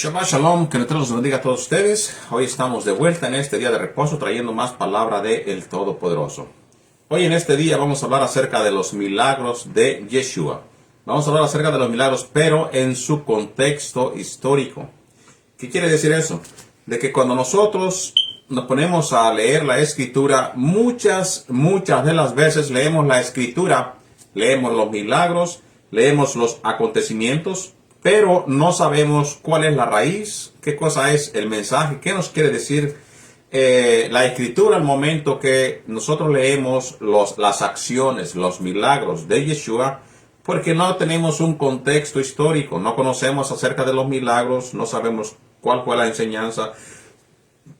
Shabbat Shalom, que Dios los bendiga a todos ustedes. Hoy estamos de vuelta en este día de reposo trayendo más palabra de el Todopoderoso. Hoy en este día vamos a hablar acerca de los milagros de Yeshua. Vamos a hablar acerca de los milagros, pero en su contexto histórico. ¿Qué quiere decir eso? De que cuando nosotros nos ponemos a leer la Escritura, muchas de las veces leemos la Escritura, leemos los milagros, leemos los acontecimientos, pero no sabemos cuál es la raíz, qué cosa es el mensaje, qué nos quiere decir la Escritura al momento que nosotros leemos las acciones, los milagros de Yeshua, porque no tenemos un contexto histórico, no conocemos acerca de los milagros, no sabemos cuál fue la enseñanza,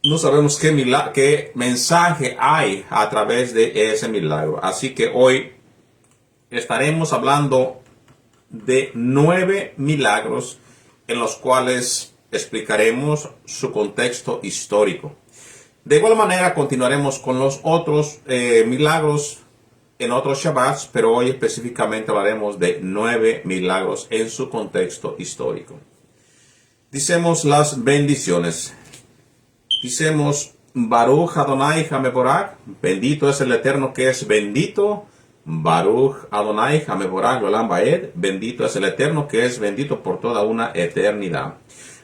no sabemos qué mensaje hay a través de ese milagro. Así que hoy estaremos hablando de 9 milagros en los cuales explicaremos su contexto histórico. De igual manera continuaremos con los otros milagros en otros Shabbats, pero hoy específicamente hablaremos de 9 milagros en su contexto histórico. Dicemos las bendiciones. Dicemos Baruch Adonai Hameborach, bendito es el Eterno que es bendito. Baruch Adonai Hameborach Olam Vaed, bendito es el Eterno que es bendito por toda una eternidad.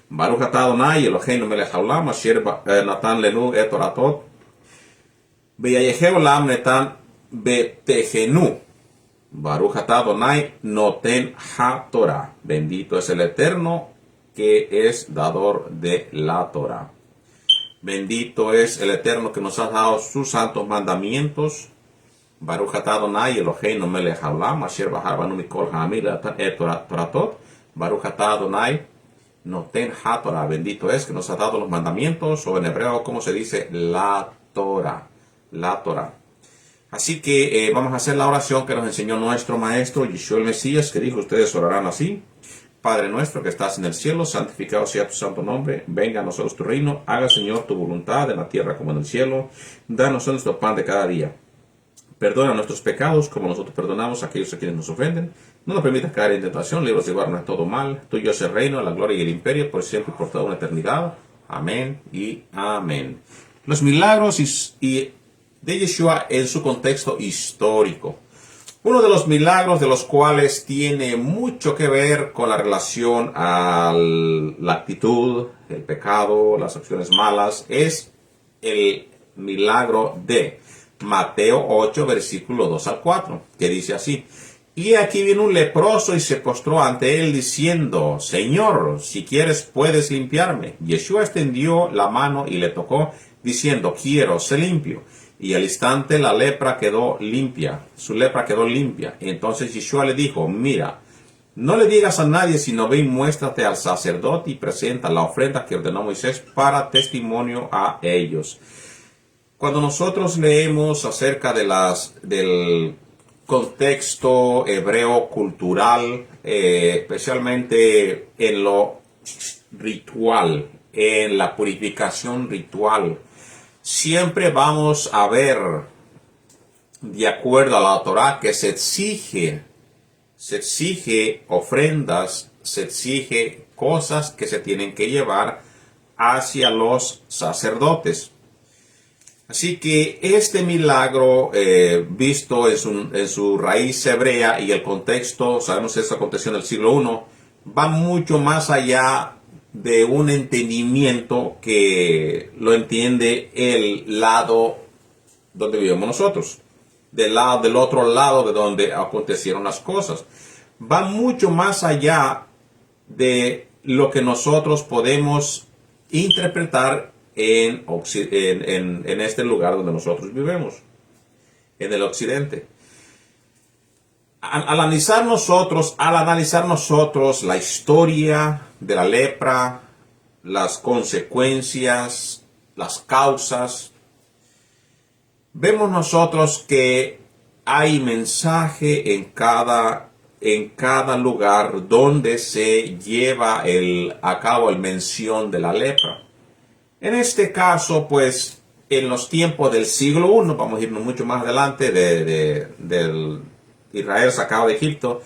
Baruch atah Adonai Eloheinu melech haolam asher natan lenu et toratot veyayehe olam netan betejenu. Baruch atah Adonai noten ha-Torah, bendito es el Eterno que es dador de la Torah. Bendito es el Eterno que nos ha dado sus santos mandamientos. Baruch atah Adonai Eloheinu melech haolam asher bahar banu mikol ha'amim natan et toratot. Baruch atah Adonai noten ha-Torah, bendito es que nos ha dado los mandamientos, o en hebreo, como se dice, la Torah. La Torah. Así que vamos a hacer la oración que nos enseñó nuestro maestro Yeshua el Mesías, que dijo: ustedes orarán así. Padre nuestro que estás en el cielo, santificado sea tu santo nombre. Venga a nosotros tu reino. Haga, Señor, tu voluntad en la tierra como en el cielo. Danos nuestro pan de cada día. Perdona nuestros pecados como nosotros perdonamos a aquellos a quienes nos ofenden. No nos permitas caer en tentación, líbranos de llevarnos de todo mal. Tuyo es el reino, la gloria y el imperio por siempre y por toda una eternidad. Amén y amén. Los milagros de Yeshua en su contexto histórico. Uno de los milagros de los cuales tiene mucho que ver con la relación a la actitud, el pecado, las acciones malas, es el milagro de Mateo 8, versículo 2 al 4, que dice así: y aquí viene un leproso y se postró ante él diciendo: Señor, si quieres puedes limpiarme. Yeshua extendió la mano y le tocó, diciendo: quiero, sé limpio. Y al instante la lepra quedó limpia, su lepra quedó limpia. Entonces Yeshua le dijo: mira, no le digas a nadie, sino ve y muéstrate al sacerdote y presenta la ofrenda que ordenó Moisés para testimonio a ellos. Cuando nosotros leemos acerca del contexto hebreo cultural, especialmente en lo ritual, en la purificación ritual, siempre vamos a ver, de acuerdo a la Torah, que se exige ofrendas, se exige cosas que se tienen que llevar hacia los sacerdotes. Así que este milagro, visto en su raíz hebrea y el contexto, sabemos que esto aconteció en el siglo I, va mucho más allá de un entendimiento que lo entiende el lado donde vivimos nosotros, del otro lado de donde acontecieron las cosas. Va mucho más allá de lo que nosotros podemos interpretar en este lugar donde nosotros vivimos, en el occidente. Al analizar nosotros la historia de la lepra, las consecuencias, las causas, vemos nosotros que hay mensaje en cada lugar donde se lleva a cabo el mención de la lepra. En este caso, pues, en los tiempos del siglo I, vamos a irnos mucho más adelante del Israel sacado de Egipto,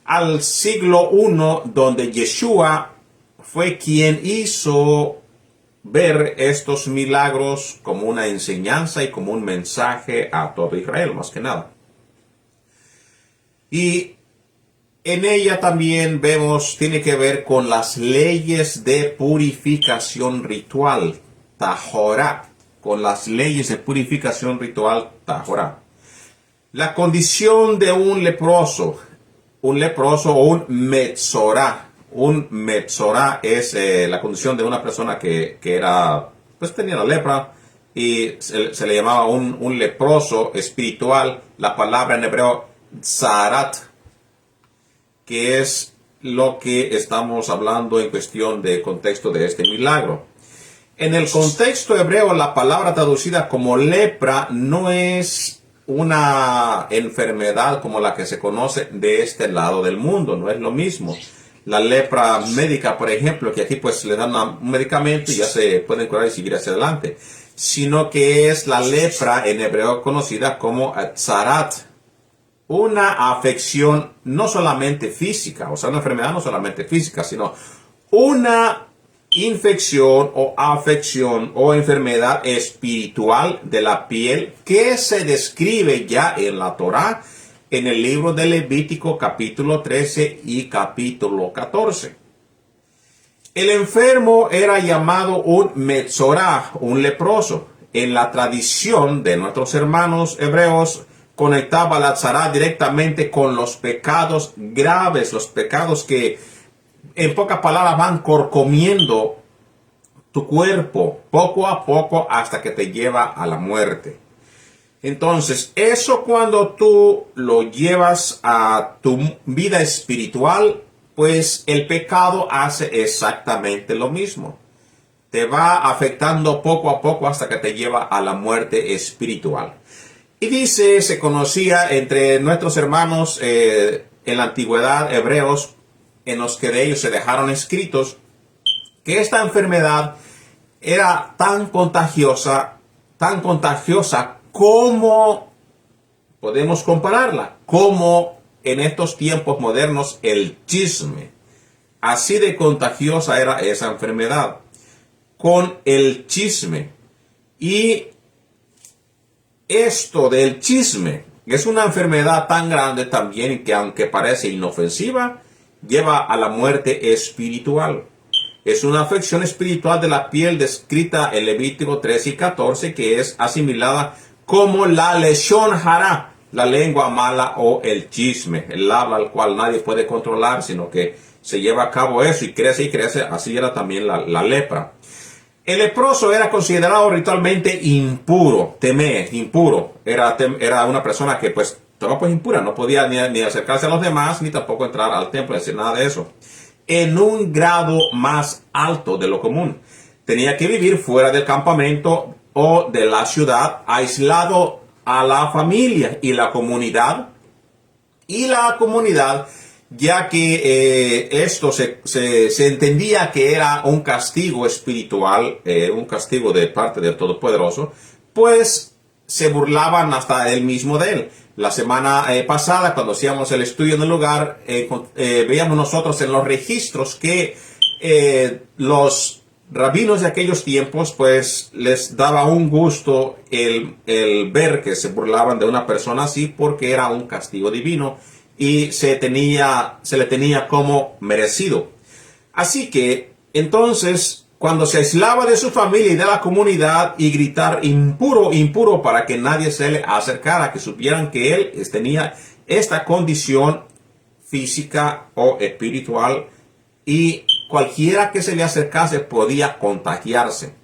al siglo I, donde Yeshua fue quien hizo ver estos milagros como una enseñanza y como un mensaje a todo Israel, más que nada. Y en ella también vemos, tiene que ver con las leyes de purificación ritual, Tahorá, con las leyes de purificación ritual, Tahorá. La condición de un leproso o un metzorá. Un metzorá es la condición de una persona que era, pues tenía la lepra y se le llamaba un leproso espiritual. La palabra en hebreo, tzarat, que es lo que estamos hablando en cuestión de contexto de este milagro. En el contexto hebreo, la palabra traducida como lepra no es una enfermedad como la que se conoce de este lado del mundo, no es lo mismo. La lepra médica, por ejemplo, que aquí pues le dan un medicamento y ya se pueden curar y seguir hacia adelante, sino que es la lepra en hebreo conocida como tzarat, una afección no solamente física, o sea, una enfermedad no solamente física, sino una infección o afección o enfermedad espiritual de la piel que se describe ya en la Torá, en el libro de Levítico capítulo 13 y capítulo 14. El enfermo era llamado un metzorá, un leproso. En la tradición de nuestros hermanos hebreos, conectaba la tzara directamente con los pecados graves, los pecados que en pocas palabras van corcomiendo tu cuerpo poco a poco hasta que te lleva a la muerte. Entonces, eso cuando tú lo llevas a tu vida espiritual, pues el pecado hace exactamente lo mismo. Te va afectando poco a poco hasta que te lleva a la muerte espiritual. Y dice, se conocía entre nuestros hermanos en la antigüedad hebreos, en los que de ellos se dejaron escritos, que esta enfermedad era tan contagiosa como podemos compararla, como en estos tiempos modernos el chisme. Así de contagiosa era esa enfermedad, con el chisme. Y esto del chisme es una enfermedad tan grande también que, aunque parece inofensiva, lleva a la muerte espiritual. Es una afección espiritual de la piel descrita en Levítico 13 y 14, que es asimilada como la leshon hara, la lengua mala o el chisme, el habla al cual nadie puede controlar, sino que se lleva a cabo eso y crece, así era también la lepra. El leproso era considerado ritualmente impuro, impuro. Era una persona que pues estaba pues impura, no podía ni acercarse a los demás, ni tampoco entrar al templo, decir nada de eso. En un grado más alto de lo común. Tenía que vivir fuera del campamento o de la ciudad, aislado a la familia y la comunidad. Ya que esto se entendía que era un castigo espiritual, un castigo de parte del Todopoderoso, pues se burlaban hasta él mismo de él. La semana pasada, cuando hacíamos el estudio en el lugar, veíamos nosotros en los registros que los rabinos de aquellos tiempos, pues les daba un gusto el ver que se burlaban de una persona así, porque era un castigo divino y se le tenía como merecido. Así que, entonces, cuando se aislaba de su familia y de la comunidad y gritar impuro, impuro, para que nadie se le acercara, que supieran que él tenía esta condición física o espiritual y cualquiera que se le acercase podía contagiarse.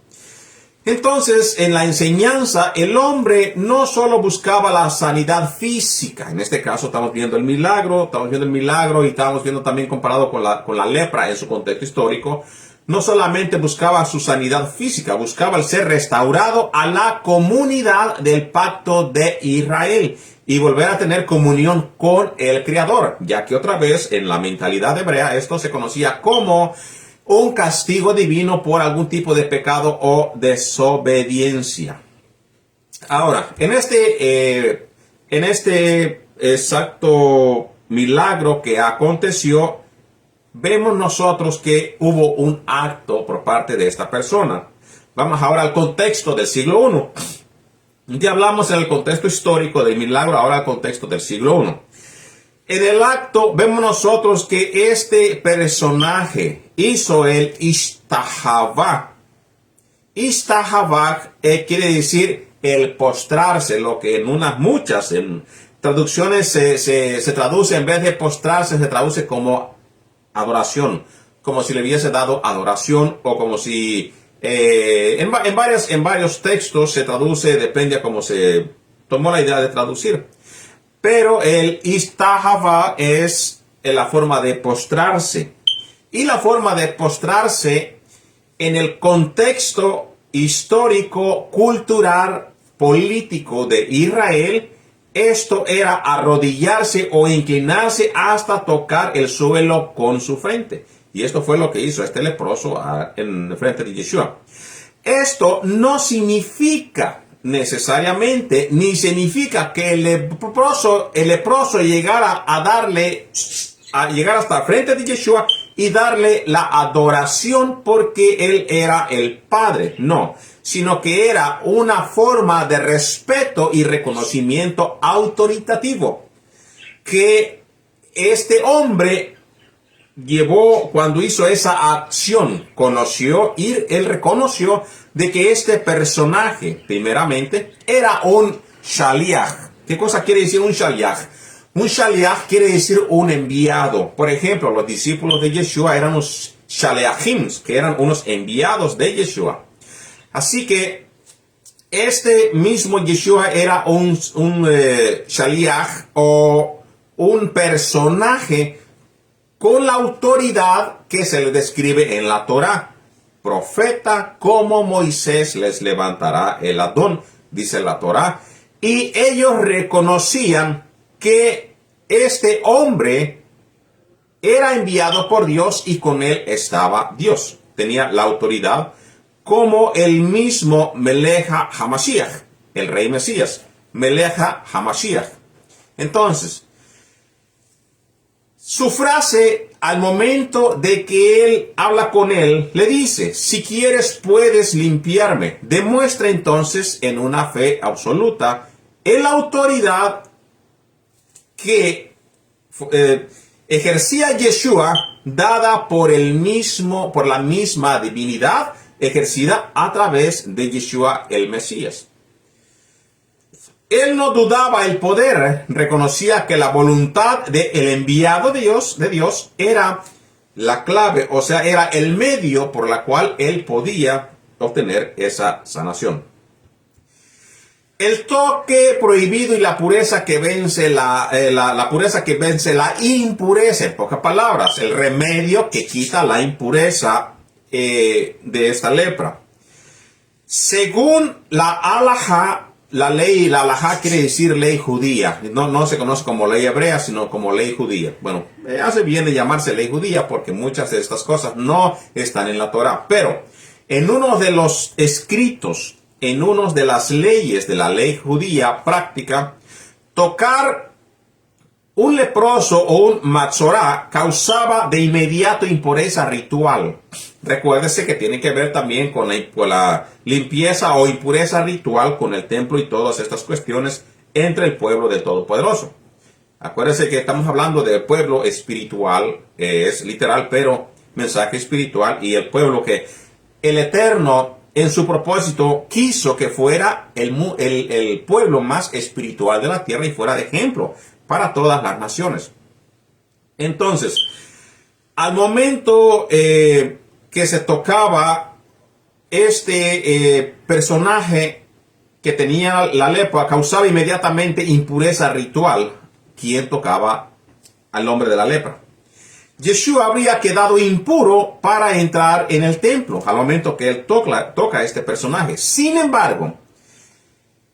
Entonces, en la enseñanza, el hombre no solo buscaba la sanidad física. En este caso estamos viendo el milagro y estamos viendo también comparado con la lepra en su contexto histórico. No solamente buscaba su sanidad física, buscaba el ser restaurado a la comunidad del pacto de Israel y volver a tener comunión con el Creador, ya que otra vez en la mentalidad hebrea esto se conocía como un castigo divino por algún tipo de pecado o desobediencia. Ahora, en este exacto milagro que aconteció, vemos nosotros que hubo un acto por parte de esta persona. Vamos ahora al contexto del siglo I. Ya hablamos en el contexto histórico del milagro, ahora el contexto del siglo I. En el acto vemos nosotros que este personaje hizo el ishtahavá. Ishtahavá quiere decir el postrarse, lo que en muchas traducciones se traduce, en vez de postrarse, se traduce como adoración, como si le hubiese dado adoración, o como si en varios textos se traduce, depende de cómo se tomó la idea de traducir. Pero el istahava es la forma de postrarse. Y la forma de postrarse en el contexto histórico, cultural, político de Israel, esto era arrodillarse o inclinarse hasta tocar el suelo con su frente. Y esto fue lo que hizo este leproso en frente de Yeshua. Esto no significa necesariamente, ni significa que el leproso llegara a llegar hasta frente de Yeshua y darle la adoración porque él era el Padre. No, sino que era una forma de respeto y reconocimiento autoritativo que este hombre llevó cuando hizo esa acción. Él reconoció de que este personaje, primeramente, era un shaliach. ¿Qué cosa quiere decir un shaliach? Un shaliach quiere decir un enviado. Por ejemplo, los discípulos de Yeshua eran unos shaliachim, que eran unos enviados de Yeshua. Así que este mismo Yeshua era un shaliach o un personaje con la autoridad que se le describe en la Torá. Profeta como Moisés les levantará el Adón, dice la Torá. Y ellos reconocían que este hombre era enviado por Dios y con él estaba Dios. Tenía la autoridad como el mismo Melech HaMashiach, el rey Mesías, Melech HaMashiach. Entonces, su frase al momento de que él habla con él, le dice, si quieres puedes limpiarme. Demuestra entonces en una fe absoluta en la autoridad que ejercía Yeshua, dada por la misma divinidad ejercida a través de Yeshua el Mesías. Él no dudaba el poder, reconocía que la voluntad del enviado de Dios era la clave, o sea, era el medio por la cual él podía obtener esa sanación. El toque prohibido y la pureza que vence la pureza que vence la impureza, en pocas palabras, el remedio que quita la impureza de esta lepra. Según la halajá, la halajá quiere decir ley judía. No se conoce como ley hebrea, sino como ley judía. Bueno, hace bien de llamarse ley judía porque muchas de estas cosas no están en la Torá. Pero en uno de los escritos, en una de las leyes de la ley judía práctica, tocar un leproso o un matzorá causaba de inmediato impureza ritual. Recuérdese que tiene que ver también con la limpieza o impureza ritual con el templo y todas estas cuestiones entre el pueblo del Todopoderoso. Acuérdese que estamos hablando del pueblo espiritual, es literal, pero mensaje espiritual, y el pueblo que el Eterno en su propósito quiso que fuera el pueblo más espiritual de la tierra y fuera de ejemplo para todas las naciones. Entonces, al momento que se tocaba este personaje que tenía la lepra, causaba inmediatamente impureza ritual. ¿Quién tocaba al hombre de la lepra? Yeshua habría quedado impuro para entrar en el templo al momento que él toca a este personaje. Sin embargo,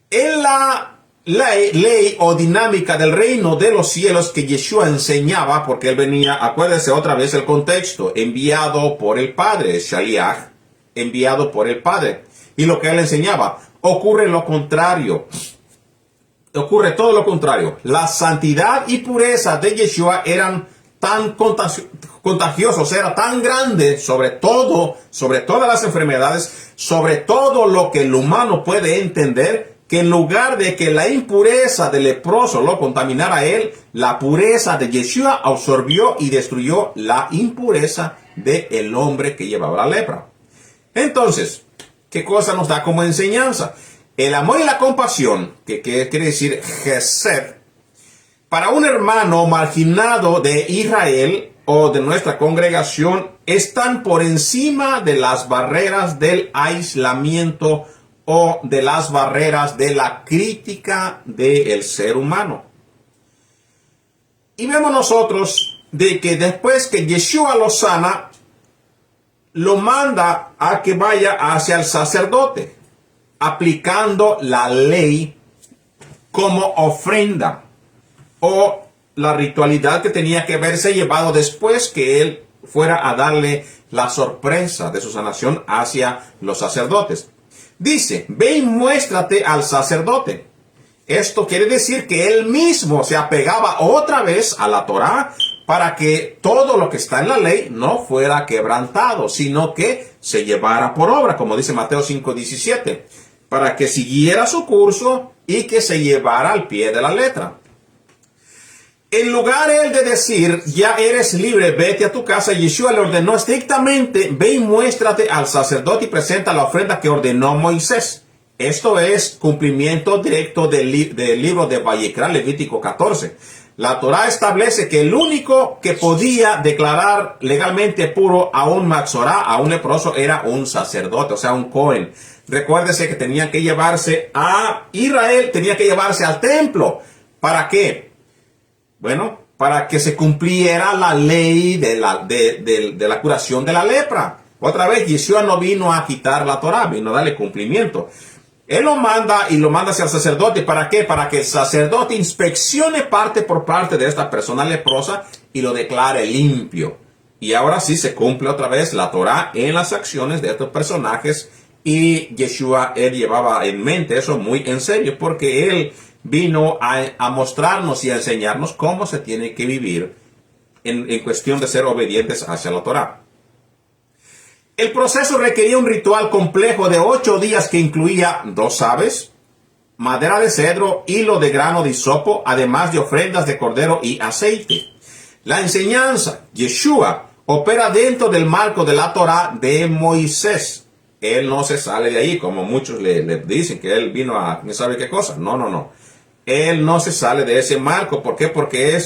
en la ley o dinámica del reino de los cielos que Yeshua enseñaba, porque él venía, acuérdese otra vez el contexto, enviado por el Padre, Shaliach, enviado por el Padre. Y lo que él enseñaba, ocurre lo contrario. Ocurre todo lo contrario. La santidad y pureza de Yeshua eran tan contagioso, o sea, era tan grande sobre todas las enfermedades, sobre todo lo que el humano puede entender, que en lugar de que la impureza del leproso lo contaminara a él, la pureza de Yeshua absorbió y destruyó la impureza del hombre que llevaba la lepra. Entonces, ¿qué cosa nos da como enseñanza? El amor y la compasión, que quiere decir Gesed, para un hermano marginado de Israel o de nuestra congregación, están por encima de las barreras del aislamiento o de las barreras de la crítica del ser humano. Y vemos nosotros de que después que Yeshua lo sana, lo manda a que vaya hacia el sacerdote, aplicando la ley como ofrenda o la ritualidad que tenía que haberse llevado después que él fuera a darle la sorpresa de su sanación hacia los sacerdotes. Dice, ve y muéstrate al sacerdote. Esto quiere decir que él mismo se apegaba otra vez a la Torá para que todo lo que está en la ley no fuera quebrantado, sino que se llevara por obra, como dice Mateo 5:17, para que siguiera su curso y que se llevara al pie de la letra. En lugar él de decir, ya eres libre, vete a tu casa, Yeshua le ordenó estrictamente, ve y muéstrate al sacerdote y presenta la ofrenda que ordenó Moisés. Esto es cumplimiento directo del libro de Vayikra, Levítico 14. La Torá establece que el único que podía declarar legalmente puro a un maxorá, a un leproso, era un sacerdote, o sea, un Cohen. Recuérdese que tenían que llevarse a Israel, tenía que llevarse al templo. ¿Para qué? Bueno, para que se cumpliera la ley de la curación de la lepra. Otra vez, Yeshua no vino a quitar la Torá, vino a darle cumplimiento. Él lo manda y lo manda hacia el sacerdote. ¿Para qué? Para que el sacerdote inspeccione parte por parte de esta persona leprosa y lo declare limpio. Y ahora sí se cumple otra vez la Torá en las acciones de estos personajes. Y Yeshua, él llevaba en mente eso muy en serio, porque él vino a mostrarnos y a enseñarnos cómo se tiene que vivir en cuestión de ser obedientes hacia la Torá. El proceso requería un ritual complejo de 8 días que incluía 2 aves, madera de cedro, hilo de grano de hisopo, además de ofrendas de cordero y aceite. La enseñanza, Yeshua, opera dentro del marco de la Torá de Moisés. Él no se sale de ahí, como muchos le dicen que él vino a no sabe qué cosa. No. Él no se sale de ese marco. ¿Por qué? Porque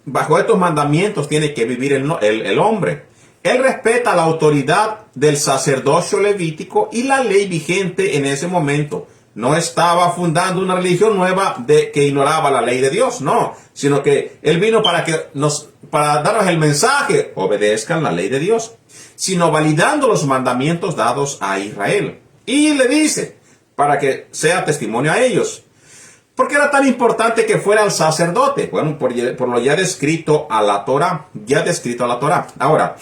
bajo estos mandamientos tiene que vivir el hombre. Él respeta la autoridad del sacerdocio levítico y la ley vigente en ese momento. No estaba fundando una religión nueva que ignoraba la ley de Dios, no. Sino que él vino para darnos el mensaje, obedezcan la ley de Dios. Sino validando los mandamientos dados a Israel. Y le dice, para que sea testimonio a ellos. ¿Por qué era tan importante que fuera el sacerdote? Bueno, por lo ya descrito a la Torá. Ahora,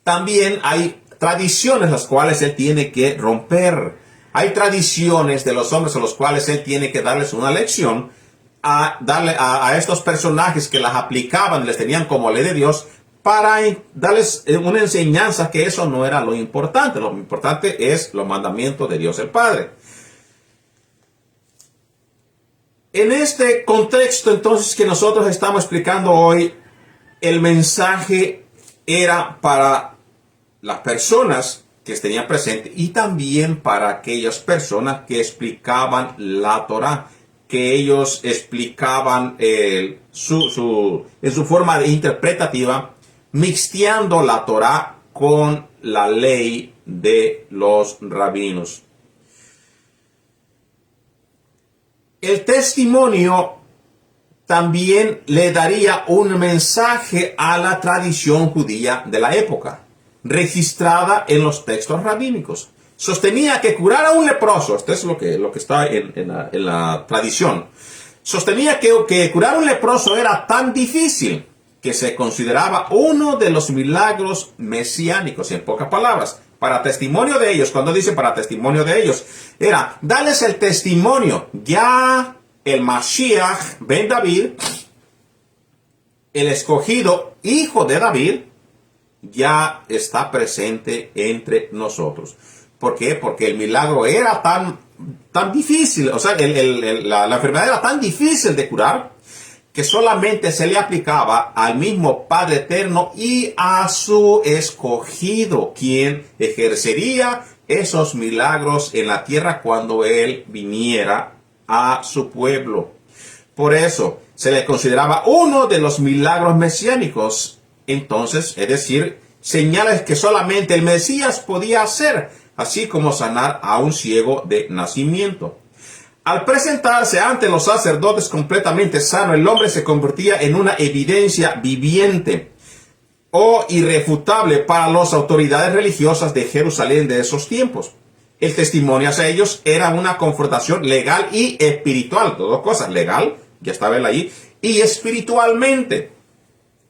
también hay tradiciones las cuales él tiene que romper. Hay tradiciones de los hombres a los cuales él tiene que darles una lección, a estos personajes que las aplicaban, les tenían como ley de Dios, para darles una enseñanza que eso no era lo importante. Lo importante es los mandamientos de Dios el Padre. En este contexto, entonces, que nosotros estamos explicando hoy, el mensaje era para las personas que tenían presente y también para aquellas personas que explicaban la Torá, que ellos explicaban en su forma interpretativa, mixteando la Torá con la ley de los rabinos. El testimonio también le daría un mensaje a la tradición judía de la época, registrada en los textos rabínicos. Sostenía que curar a un leproso, esto es lo que está en la tradición, sostenía que curar a un leproso era tan difícil que se consideraba uno de los milagros mesiánicos, en pocas palabras. Para testimonio de ellos, cuando dice para testimonio de ellos, era darles el testimonio. Ya el Mashiach, Ben David, el escogido hijo de David ya está presente entre nosotros. ¿Por qué? Porque el milagro era tan difícil, o sea, la enfermedad era tan difícil de curar que solamente se le aplicaba al mismo Padre Eterno y a su escogido, quien ejercería esos milagros en la tierra cuando Él viniera a su pueblo. Por eso se le consideraba uno de los milagros mesiánicos. Entonces, es decir, señales que solamente el Mesías podía hacer, así como sanar a un ciego de nacimiento. Al presentarse ante los sacerdotes completamente sano, el hombre se convertía en una evidencia viviente o irrefutable para las autoridades religiosas de Jerusalén de esos tiempos. El testimonio hacia ellos era una confrontación legal y espiritual, dos cosas, legal, ya estaba él ahí, y espiritualmente.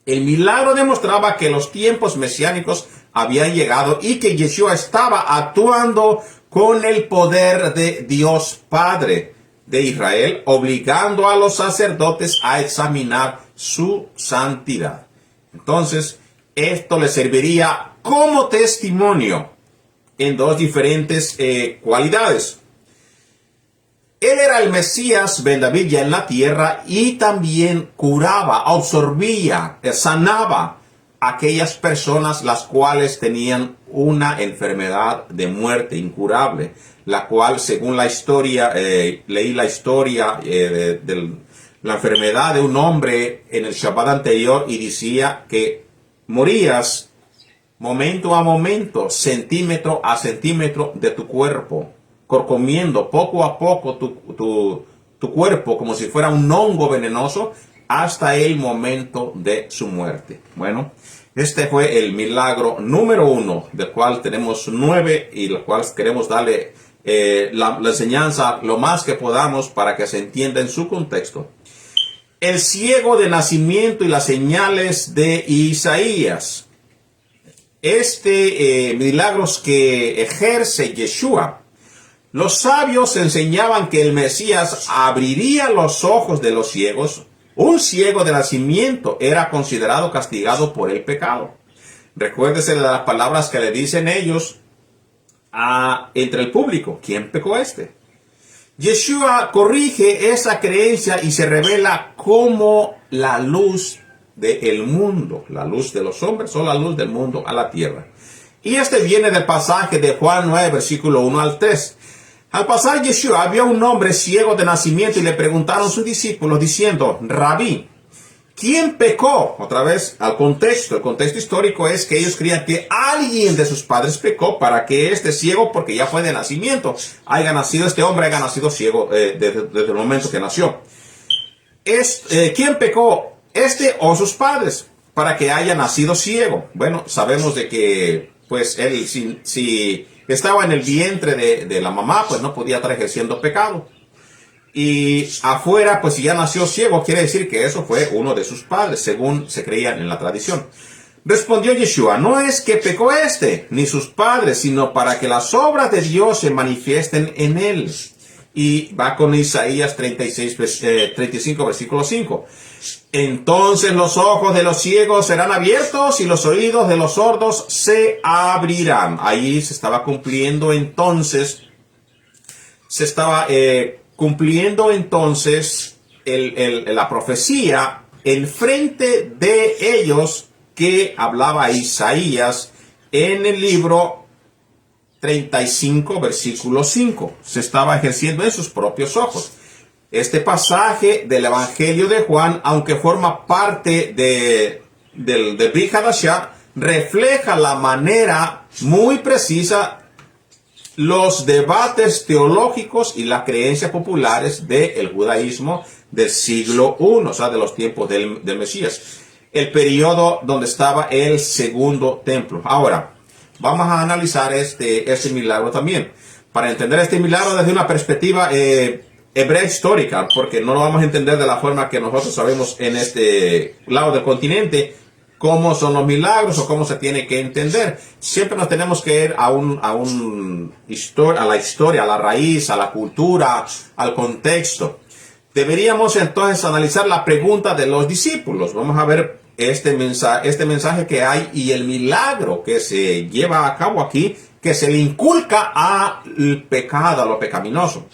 El milagro demostraba que los tiempos mesiánicos habían llegado y que Yeshua estaba actuando con el poder de Dios Padre de Israel, obligando a los sacerdotes a examinar su santidad. Entonces, esto le serviría como testimonio en dos diferentes cualidades. Él era el Mesías Ben David ya en la tierra y también curaba, absorbía, sanaba a aquellas personas las cuales tenían una enfermedad de muerte incurable, la cual, según la historia, leí la historia de la enfermedad de un hombre en el Shabbat anterior y decía que morías momento a momento, centímetro a centímetro de tu cuerpo, corcomiendo poco a poco tu cuerpo como si fuera un hongo venenoso hasta el momento de su muerte. Bueno, este fue el milagro número 1, del cual tenemos 9 y los cuales queremos darle la enseñanza lo más que podamos para que se entienda en su contexto. El ciego de nacimiento y las señales de Isaías. Milagros que ejerce Yeshua. Los sabios enseñaban que el Mesías abriría los ojos de los ciegos. Un ciego de nacimiento era considerado castigado por el pecado. Recuérdese de las palabras que le dicen ellos entre el público. ¿Quién pecó este? Yeshua corrige esa creencia y se revela como la luz del mundo, la luz de los hombres o la luz del mundo a la tierra. Y este viene del pasaje de Juan 9, versículo 1 al 3. Al pasar Yeshua vio a un hombre ciego de nacimiento y le preguntaron sus discípulos diciendo: Rabí, ¿quién pecó? Otra vez al contexto. El contexto histórico es que ellos creían que alguien de sus padres pecó para que este ciego, porque ya fue de nacimiento, este hombre haya nacido ciego desde el momento que nació. ¿Quién pecó? ¿Este o sus padres? Para que haya nacido ciego. Bueno, sabemos de que pues él si estaba en el vientre de la mamá, pues no podía estar ejerciendo pecado. Y afuera, pues si ya nació ciego, quiere decir que eso fue uno de sus padres, según se creía en la tradición. Respondió Yeshua: no es que pecó ni sus padres, sino para que las obras de Dios se manifiesten en él. Y va con Isaías 35, versículo 5. Entonces los ojos de los ciegos serán abiertos y los oídos de los sordos se abrirán. Ahí se estaba cumpliendo entonces, la profecía en frente de ellos que hablaba Isaías en el libro 35, versículo 5. Se estaba ejerciendo en sus propios ojos. Este pasaje del Evangelio de Juan, aunque forma parte del Brit Hadashah, refleja la manera muy precisa los debates teológicos y las creencias populares del judaísmo del siglo I, o sea, de los tiempos del Mesías. El periodo donde estaba el segundo templo. Ahora, vamos a analizar este milagro también. Para entender este milagro desde una perspectiva hebrea histórica, porque no lo vamos a entender de la forma que nosotros sabemos en este lado del continente, cómo son los milagros o cómo se tiene que entender. Siempre nos tenemos que ir a la historia, a la raíz, a la cultura, al contexto. Deberíamos entonces analizar la pregunta de los discípulos. Vamos a ver este mensaje que hay y el milagro que se lleva a cabo aquí, que se le inculca al pecado, a lo pecaminoso.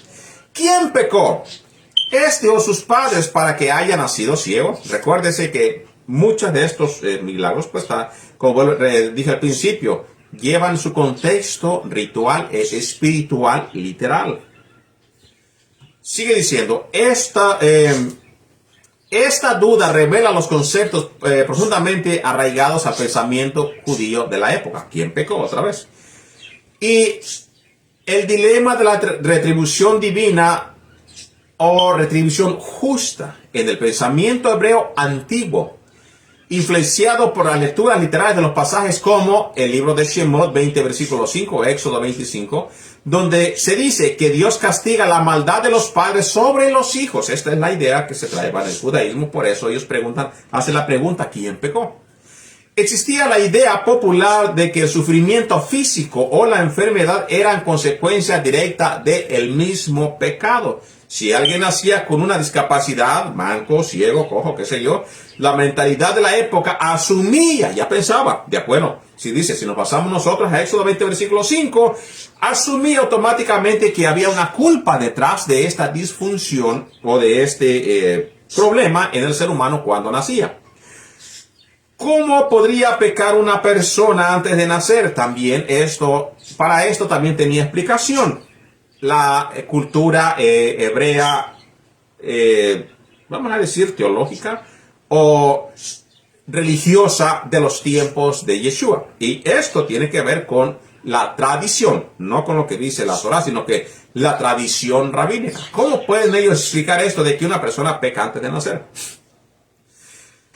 ¿Quién pecó? ¿Este o sus padres para que haya nacido ciego? Recuérdese que muchos de estos milagros, pues, como dije al principio, llevan su contexto ritual, espiritual, literal. Sigue diciendo, esta duda revela los conceptos profundamente arraigados al pensamiento judío de la época. ¿Quién pecó otra vez? Y el dilema de la retribución divina o retribución justa en el pensamiento hebreo antiguo, influenciado por las lecturas literarias de los pasajes como el libro de Shemot 20, versículo 5, Éxodo 25, donde se dice que Dios castiga la maldad de los padres sobre los hijos. Esta es la idea que se trae en el judaísmo, por eso ellos hacen la pregunta, ¿quién pecó? Existía la idea popular de que el sufrimiento físico o la enfermedad eran consecuencia directa del mismo pecado. Si alguien nacía con una discapacidad, manco, ciego, cojo, qué sé yo, la mentalidad de la época asumía, ya pensaba, de acuerdo, si nos pasamos nosotros a Éxodo 20, versículo 5, asumía automáticamente que había una culpa detrás de esta disfunción o de este problema en el ser humano cuando nacía. ¿Cómo podría pecar una persona antes de nacer? Para esto también tenía explicación. La cultura hebrea, vamos a decir teológica o religiosa de los tiempos de Yeshua. Y esto tiene que ver con la tradición, no con lo que dice la Torah, sino que la tradición rabínica. ¿Cómo pueden ellos explicar esto de que una persona peca antes de nacer?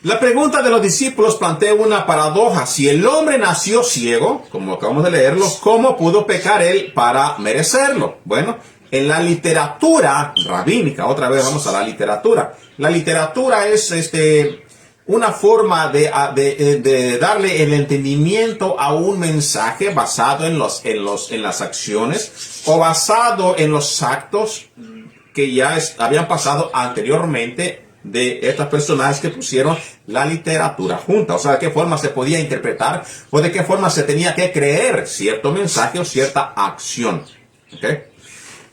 La pregunta de los discípulos plantea una paradoja. Si el hombre nació ciego, como acabamos de leerlo, ¿cómo pudo pecar él para merecerlo? Bueno, en la literatura rabínica, otra vez vamos a la literatura. La literatura es una forma de darle el entendimiento a un mensaje basado en las acciones o basado en los actos que ya habían pasado anteriormente de estas personas que pusieron la literatura junta. O sea, de qué forma se podía interpretar o de qué forma se tenía que creer cierto mensaje o cierta acción. ¿Okay?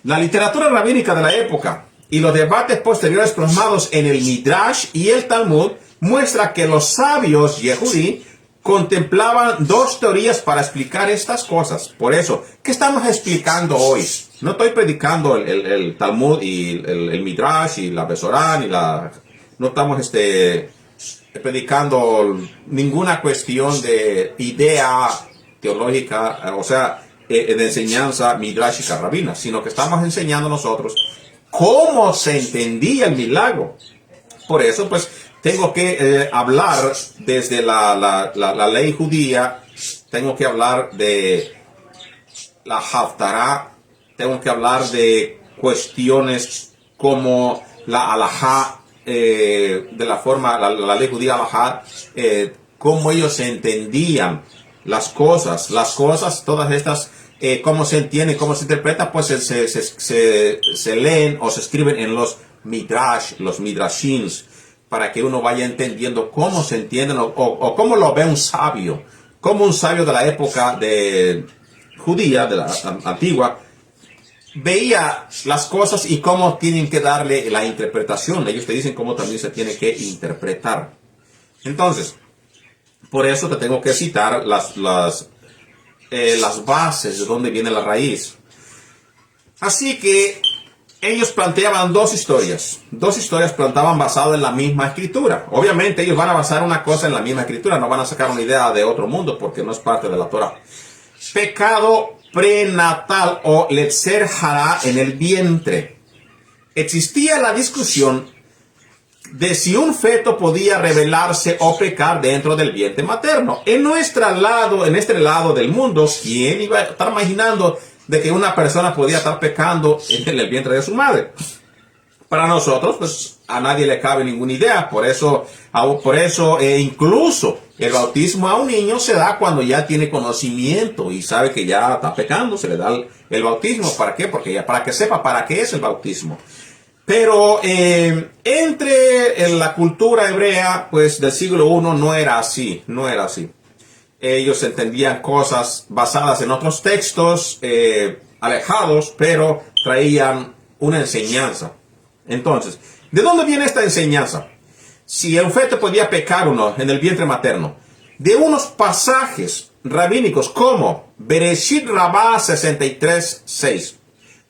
La literatura rabínica de la época y los debates posteriores plasmados en el Midrash y el Talmud muestra que los sabios Yehudí contemplaban dos teorías para explicar estas cosas. Por eso, ¿qué estamos explicando hoy? No estoy predicando el Talmud y el Midrash y la Besorá, no estamos predicando ninguna cuestión de idea teológica, o sea, de enseñanza midrásica rabina, sino que estamos enseñando nosotros cómo se entendía el milagro. Por eso, pues, tengo que hablar desde la ley judía, tengo que hablar de la Haftará, tengo que hablar de cuestiones como la halajá, de la forma, la ley judía halajá, cómo ellos entendían las cosas, todas estas, cómo se entiende, cómo se interpreta, pues se leen o se escriben en los midrash, los midrashins, para que uno vaya entendiendo cómo se entienden o cómo lo ve un sabio, como un sabio de la época de judía, de la antigua, veía las cosas y cómo tienen que darle la interpretación. Ellos te dicen cómo también se tiene que interpretar. Entonces, por eso te tengo que citar las bases de dónde viene la raíz. Así que ellos planteaban dos historias planteaban basadas en la misma escritura. Obviamente ellos van a basar una cosa en la misma escritura, no van a sacar una idea de otro mundo porque no es parte de la Torah. Pecado prenatal o letzer hará en el vientre. Existía la discusión de si un feto podía rebelarse o pecar dentro del vientre materno. En este lado del mundo, ¿quién iba a estar imaginando de que una persona podía estar pecando en el vientre de su madre? Para nosotros, pues a nadie le cabe ninguna idea. Por eso incluso el bautismo a un niño se da cuando ya tiene conocimiento y sabe que ya está pecando, se le da el bautismo. ¿Para qué? Porque para que sepa para qué es el bautismo. Pero entre la cultura hebrea, pues del siglo I no era así, no era así. Ellos entendían cosas basadas en otros textos alejados, pero traían una enseñanza. Entonces, ¿de dónde viene esta enseñanza? Si el feto podía pecar o no en el vientre materno, de unos pasajes rabínicos como Bereshit Rabbah 63:6,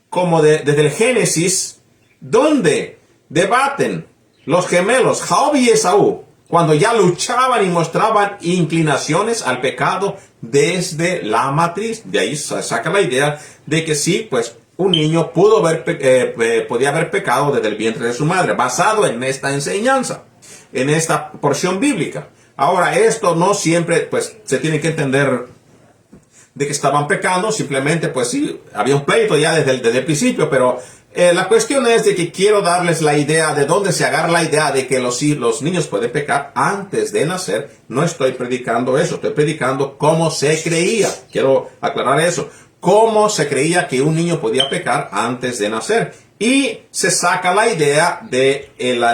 como desde el Génesis, donde debaten los gemelos Jacob y Esaú, cuando ya luchaban y mostraban inclinaciones al pecado desde la matriz. De ahí se saca la idea de que sí, pues un niño podía haber pecado desde el vientre de su madre, basado en esta enseñanza, en esta porción bíblica. Ahora, esto no siempre, pues, se tiene que entender de que estaban pecando, simplemente, pues sí, había un pleito ya desde el principio, pero la cuestión es de que quiero darles la idea de dónde se agarra la idea de que los niños pueden pecar antes de nacer. No estoy predicando eso, estoy predicando cómo se creía. Quiero aclarar eso. Cómo se creía que un niño podía pecar antes de nacer. Y se saca la idea del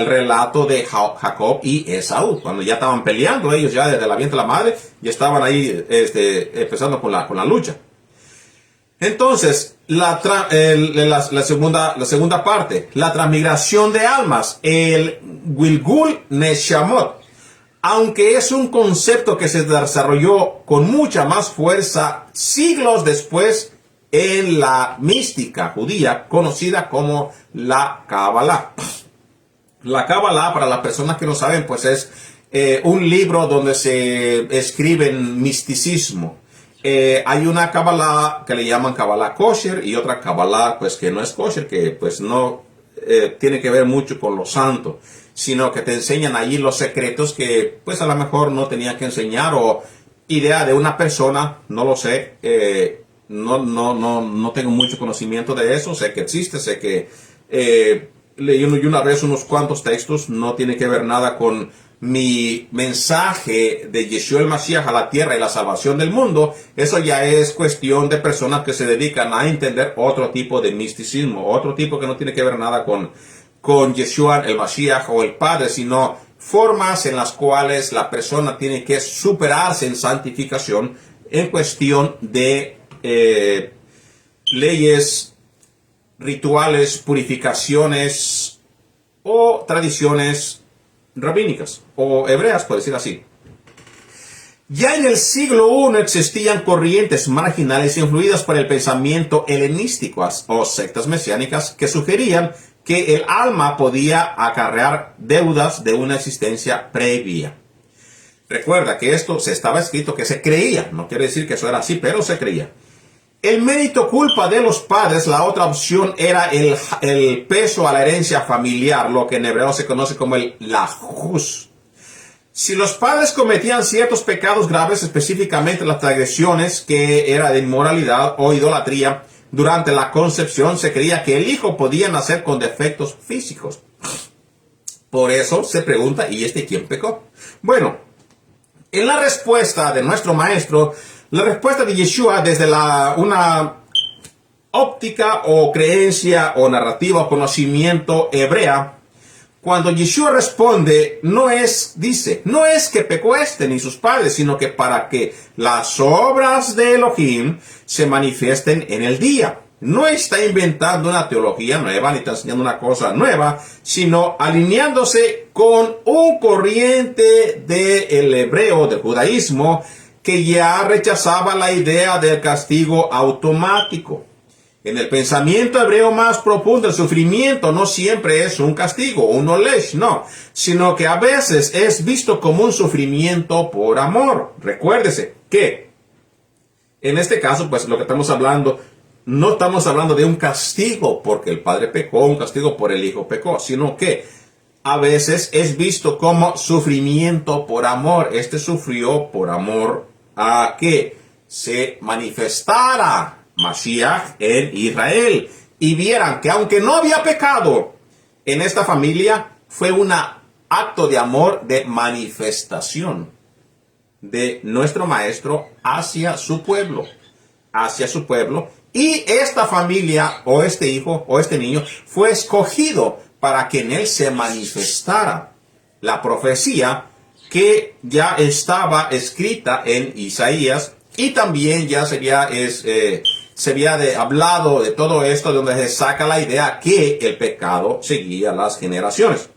relato de Jacob y Esaú, cuando ya estaban peleando ellos ya desde la vientre de la madre, y estaban ahí empezando con la lucha. Entonces, la segunda parte, la transmigración de almas, el Gilgul Neshamot, aunque es un concepto que se desarrolló con mucha más fuerza siglos después en la mística judía conocida como la Kabbalah. La Kabbalah, para las personas que no saben, pues es un libro donde se escribe en misticismo. Hay una Kabbalah que le llaman Kabbalah kosher y otra Kabbalah pues que no es kosher, que pues no tiene que ver mucho con lo santo, sino que te enseñan allí los secretos que pues a lo mejor no tenían que enseñar, o idea de una persona, no lo sé, no tengo mucho conocimiento de eso, sé que existe, sé que leí una vez unos cuantos textos, no tiene que ver nada con mi mensaje de Yeshua el Mashiach a la tierra y la salvación del mundo. Eso ya es cuestión de personas que se dedican a entender otro tipo de misticismo, otro tipo que no tiene que ver nada con Yeshua el Mashiach o el Padre, sino formas en las cuales la persona tiene que superarse en santificación en cuestión de leyes, rituales, purificaciones o tradiciones rabínicas o hebreas, por decir así. Ya en el siglo I existían corrientes marginales influidas por el pensamiento helenístico o sectas mesiánicas que sugerían que el alma podía acarrear deudas de una existencia previa. Recuerda que esto se estaba escrito que se creía, no quiere decir que eso era así, pero se creía. El mérito culpa de los padres, la otra opción era el peso a la herencia familiar, lo que en hebreo se conoce como el lajus. Si los padres cometían ciertos pecados graves, específicamente las transgresiones que era de inmoralidad o idolatría, durante la concepción se creía que el hijo podía nacer con defectos físicos. Por eso se pregunta, ¿y quién pecó? Bueno, en la respuesta de nuestro maestro, la respuesta de Yeshua desde una óptica o creencia o narrativa o conocimiento hebrea, cuando Yeshua responde, no es que pecó ni sus padres, sino que para que las obras de Elohim se manifiesten en el día. No está inventando una teología nueva, ni está enseñando una cosa nueva, sino alineándose con un corriente del hebreo, del judaísmo, que ya rechazaba la idea del castigo automático. En el pensamiento hebreo más profundo, el sufrimiento no siempre es un castigo, un olesh, no, sino que a veces es visto como un sufrimiento por amor. Recuérdese que en este caso, pues lo que estamos hablando, no estamos hablando de un castigo porque el padre pecó, un castigo por el hijo pecó, sino que a veces es visto como sufrimiento por amor. Este sufrió por amor a que se manifestara Mashiach en Israel y vieran que aunque no había pecado en esta familia, fue un acto de amor, de manifestación de nuestro maestro hacia su pueblo, y esta familia o este hijo o este niño fue escogido para que en él se manifestara la profecía que ya estaba escrita en Isaías, y también ya se había hablado de todo esto, donde se saca la idea que el pecado seguía las generaciones.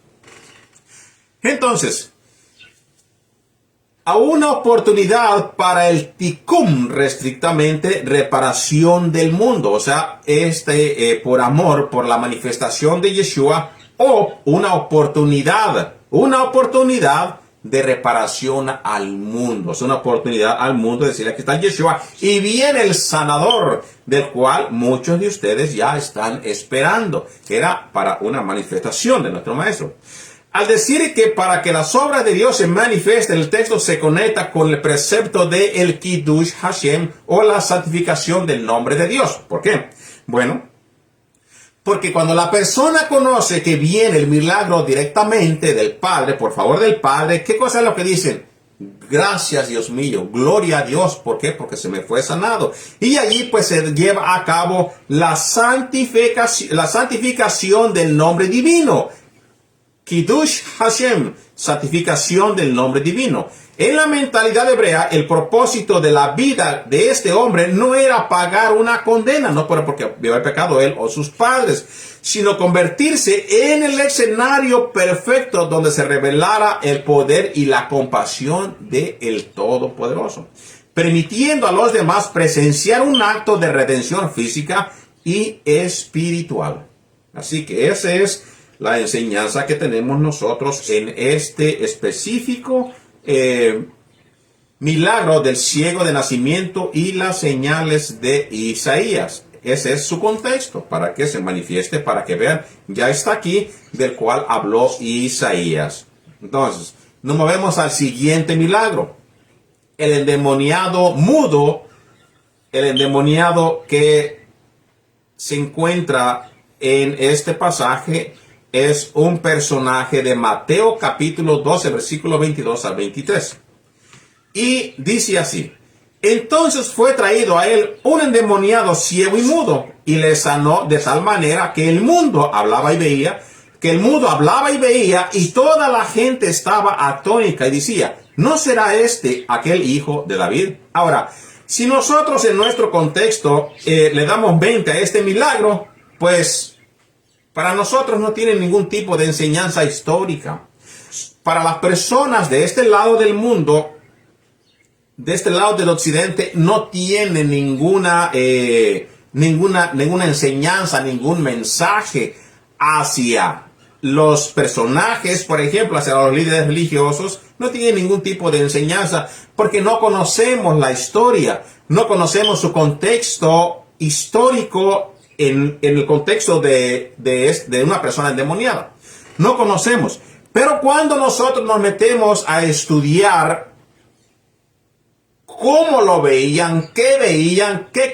Entonces, a una oportunidad para el tikkun, restrictamente reparación del mundo, o sea, por amor, por la manifestación de Yeshua, o una oportunidad de reparación al mundo. Es una oportunidad al mundo de decirle: aquí está Yeshua y viene el sanador, del cual muchos de ustedes ya están esperando. Era para una manifestación de nuestro Maestro. Al decir que para que las obras de Dios se manifiesten, el texto se conecta con el precepto de el Kiddush Hashem, o la santificación del nombre de Dios. ¿Por qué? Bueno, porque cuando la persona conoce que viene el milagro directamente del Padre, por favor del Padre, ¿qué cosa es lo que dicen? Gracias, Dios mío, gloria a Dios. ¿Por qué? Porque se me fue sanado. Y allí pues se lleva a cabo la santificación del nombre divino. Kiddush Hashem, santificación del nombre divino. En la mentalidad hebrea, el propósito de la vida de este hombre no era pagar una condena, no porque había pecado él o sus padres, sino convertirse en el escenario perfecto donde se revelara el poder y la compasión del Todopoderoso, permitiendo a los demás presenciar un acto de redención física y espiritual. Así que esa es la enseñanza que tenemos nosotros en este específico milagro del ciego de nacimiento y las señales de Isaías. Ese es su contexto, para que se manifieste, para que vean, ya está aquí, del cual habló Isaías. Entonces, nos movemos al siguiente milagro. El endemoniado mudo, el endemoniado que se encuentra en este pasaje, es un personaje de Mateo capítulo 12, versículo 22 al 23. Y dice así: entonces fue traído a él un endemoniado ciego y mudo, y le sanó de tal manera que el mudo hablaba y veía, y toda la gente estaba atónita y decía: ¿no será este aquel hijo de David? Ahora, si nosotros en nuestro contexto le damos 20 a este milagro, pues para nosotros no tiene ningún tipo de enseñanza histórica. Para las personas de este lado del mundo, de este lado del occidente, no tiene ninguna enseñanza, ningún mensaje hacia los personajes, por ejemplo, hacia los líderes religiosos. No tiene ningún tipo de enseñanza porque no conocemos la historia, no conocemos su contexto histórico en el contexto de una persona endemoniada. No conocemos. Pero cuando nosotros nos metemos a estudiar cómo lo veían, qué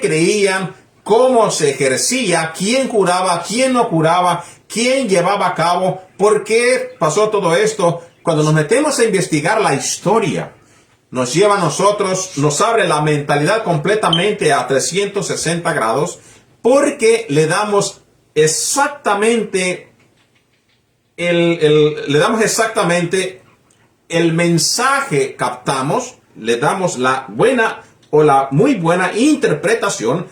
creían, cómo se ejercía, quién curaba, quién no curaba, quién llevaba a cabo, por qué pasó todo esto, cuando nos metemos a investigar la historia, nos lleva a nosotros, nos abre la mentalidad completamente a 360 grados, porque le damos exactamente el mensaje, captamos, le damos la buena o la muy buena interpretación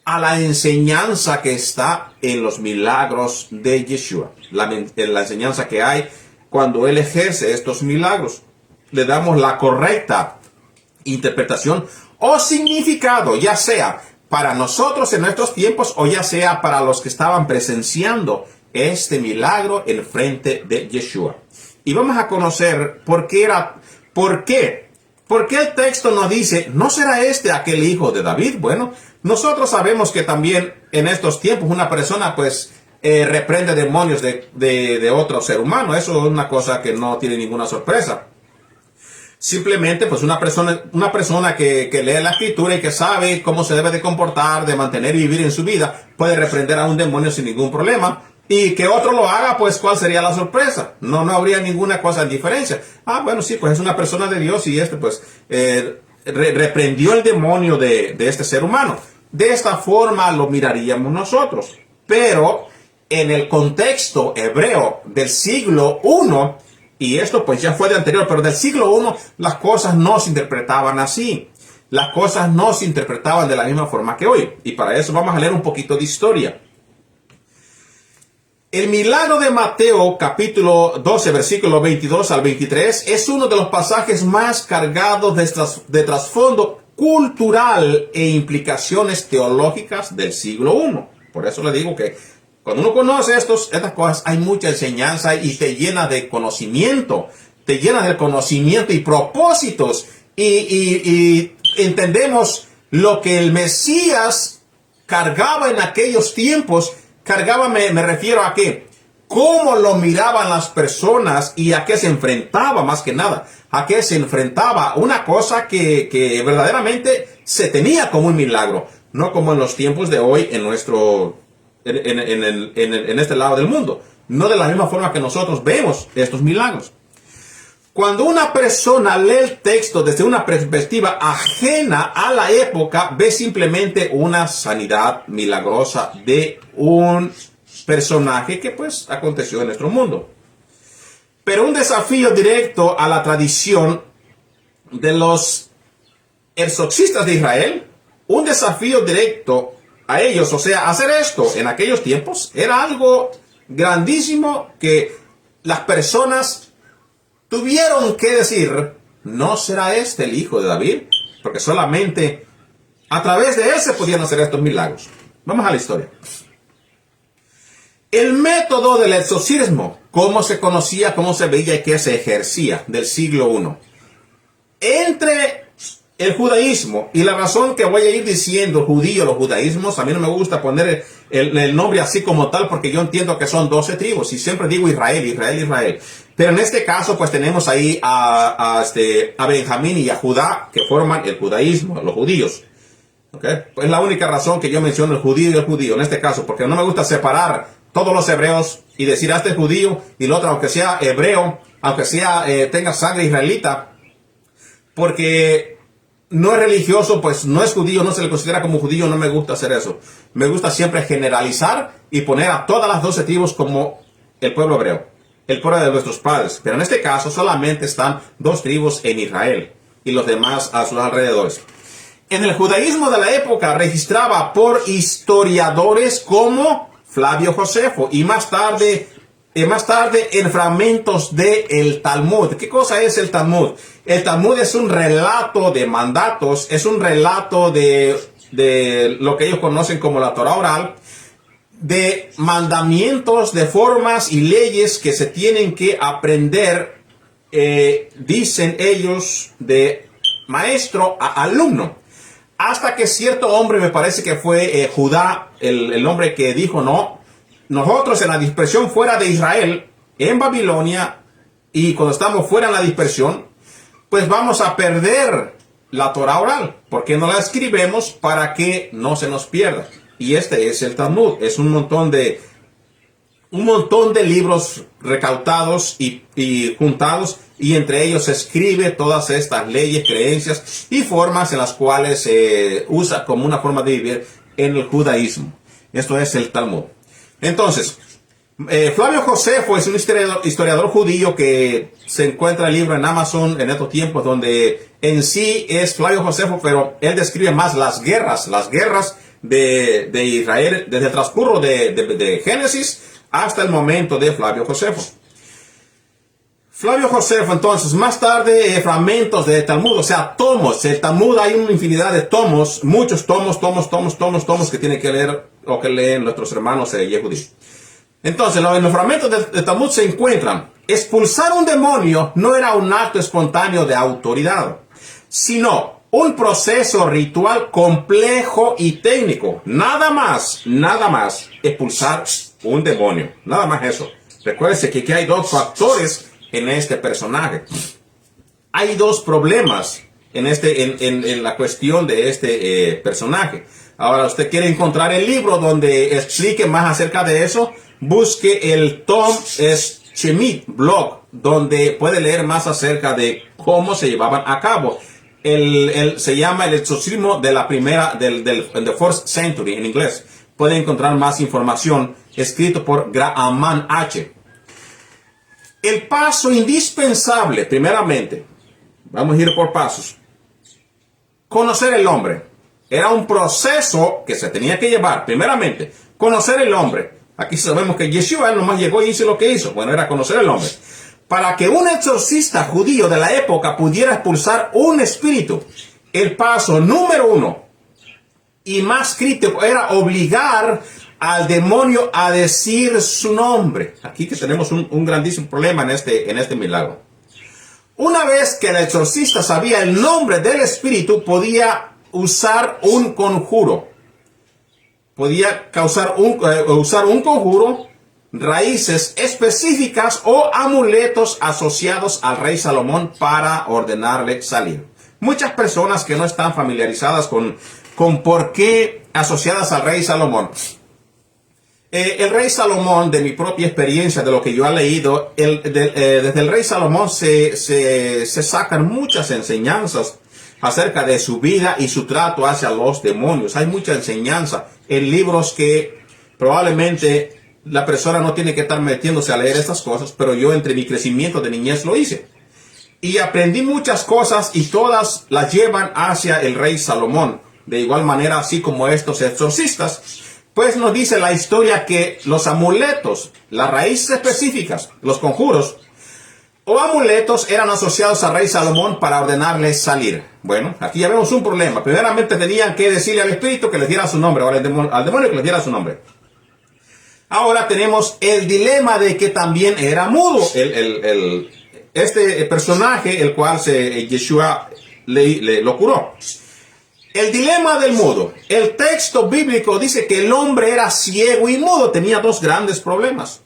a la enseñanza que está en los milagros de Yeshua, la enseñanza que hay cuando él ejerce estos milagros. Le damos la correcta interpretación o significado, ya sea para nosotros en nuestros tiempos o ya sea para los que estaban presenciando este milagro en frente de Yeshua. Y vamos a conocer por qué el texto nos dice: ¿no será este aquel hijo de David? Bueno, nosotros sabemos que también en estos tiempos una persona reprende demonios de otro ser humano. Eso es una cosa que no tiene ninguna sorpresa. Simplemente, pues una persona que lee la escritura y que sabe cómo se debe de comportar, de mantener y vivir en su vida, puede reprender a un demonio sin ningún problema. Y que otro lo haga, pues ¿cuál sería la sorpresa? No habría ninguna cosa de diferencia. Bueno, sí, pues es una persona de Dios y reprendió el demonio de este ser humano. De esta forma lo miraríamos nosotros. Pero en el contexto hebreo del siglo I, y esto pues ya fue de anterior, pero del siglo I las cosas no se interpretaban así. Las cosas no se interpretaban de la misma forma que hoy. Y para eso vamos a leer un poquito de historia. El milagro de Mateo, capítulo 12, versículo 22 al 23, es uno de los pasajes más cargados de trasfondo cultural e implicaciones teológicas del siglo I. Por eso le digo que cuando uno conoce estas cosas, hay mucha enseñanza y te llena de conocimiento. Te llena de conocimiento y propósitos. Y entendemos lo que el Mesías cargaba en aquellos tiempos. Cargaba, me refiero a qué, cómo lo miraban las personas y a qué se enfrentaba, más que nada, a qué se enfrentaba, una cosa que verdaderamente se tenía como un milagro, no como en los tiempos de hoy en este lado del mundo, no de la misma forma que nosotros vemos estos milagros. Cuando una persona lee el texto desde una perspectiva ajena a la época, ve simplemente una sanidad milagrosa de un personaje que pues aconteció en nuestro mundo. Pero un desafío directo a la tradición de los exorcistas de Israel, un desafío directo a ellos, o sea, hacer esto en aquellos tiempos, era algo grandísimo que las personas tuvieron que decir, ¿no será este el hijo de David? Porque solamente a través de él se podían hacer estos milagros. Vamos a la historia. El método del exorcismo, cómo se conocía, cómo se veía y qué se ejercía del siglo I. Entre el judaísmo y la razón que voy a ir diciendo judío, los judaísmos, a mí no me gusta poner el nombre así como tal porque yo entiendo que son 12 tribus y siempre digo Israel, Israel, Israel. Pero en este caso pues tenemos ahí a Benjamín y a Judá que forman el judaísmo, los judíos. ¿Okay? Pues es la única razón que yo menciono el judío y el judío en este caso, porque no me gusta separar todos los hebreos y decir este es judío y el otro aunque sea hebreo, aunque sea tenga sangre israelita, porque no es religioso, pues no es judío, no se le considera como judío, no me gusta hacer eso. Me gusta siempre generalizar y poner a todas las 12 tribus como el pueblo hebreo, el pueblo de nuestros padres. Pero en este caso solamente están 2 tribus en Israel y los demás a sus alrededores. En el judaísmo de la época registraba por historiadores como Flavio Josefo y más tarde en fragmentos del Talmud. ¿Qué cosa es el Talmud? El Talmud es un relato de mandatos, es un relato de lo que ellos conocen como la Torah oral, de mandamientos, de formas y leyes que se tienen que aprender, dicen ellos, de maestro a alumno. Hasta que cierto hombre, me parece que fue Judá, el hombre que dijo, no, nosotros en la dispersión fuera de Israel, en Babilonia, y cuando estamos fuera en la dispersión, pues vamos a perder la Torah oral, porque no la escribimos para que no se nos pierda. Y este es el Talmud, es un montón de libros recautados y juntados, y entre ellos se escribe todas estas leyes, creencias y formas en las cuales se usa como una forma de vivir en el judaísmo. Esto es el Talmud. Entonces, Flavio Josefo es un historiador judío que se encuentra el libro en Amazon en estos tiempos, donde en sí es Flavio Josefo, pero él describe más las guerras de Israel desde el transcurso de Génesis hasta el momento de Flavio Josefo. Flavio Josefo, entonces, más tarde, fragmentos de Talmud, o sea, tomos. El Talmud hay una infinidad de tomos, muchos tomos que tienen que leer o que leen nuestros hermanos yehudí. Entonces, en los fragmentos de Talmud se encuentran, expulsar un demonio no era un acto espontáneo de autoridad, sino un proceso ritual complejo y técnico. Nada más expulsar un demonio. Nada más eso. Recuérdense que hay 2 factores en este personaje. Hay 2 problemas en la cuestión de este personaje. Ahora, usted quiere encontrar el libro donde explique más acerca de eso, busque el Tom Schmidt blog, donde puede leer más acerca de cómo se llevaban a cabo. Se llama el exorcismo de la primera, del the first century en inglés. Puede encontrar más información escrito por Graham H. El paso indispensable, primeramente, vamos a ir por pasos. Conocer el hombre. Era un proceso que se tenía que llevar. Primeramente, conocer el hombre. Aquí sabemos que Yeshua nomás llegó y hizo lo que hizo. Bueno, era conocer el hombre. Para que un exorcista judío de la época pudiera expulsar un espíritu, el paso número 1 y más crítico era obligar al demonio a decir su nombre. Aquí que tenemos un grandísimo problema en este milagro. Una vez que el exorcista sabía el nombre del espíritu, podía usar un conjuro. Podía usar un conjuro, raíces específicas o amuletos asociados al rey Salomón para ordenarle salir. Muchas personas que no están familiarizadas con por qué asociadas al rey Salomón. El rey Salomón, de mi propia experiencia, de lo que yo he leído, desde el rey Salomón se sacan muchas enseñanzas acerca de su vida y su trato hacia los demonios. Hay mucha enseñanza en libros que probablemente la persona no tiene que estar metiéndose a leer estas cosas, pero yo entre mi crecimiento de niñez lo hice. Y aprendí muchas cosas y todas las llevan hacia el rey Salomón. De igual manera, así como estos exorcistas, pues nos dice la historia que los amuletos, las raíces específicas, los conjuros o amuletos eran asociados al rey Salomón para ordenarle salir. Bueno, aquí ya vemos un problema. Primeramente tenían que decirle al espíritu que les diera su nombre, ahora al demonio que les diera su nombre. Ahora tenemos el dilema de que también era mudo este personaje, el cual Yeshua lo curó. El dilema del mudo. El texto bíblico dice que el hombre era ciego y mudo. Tenía dos grandes problemas.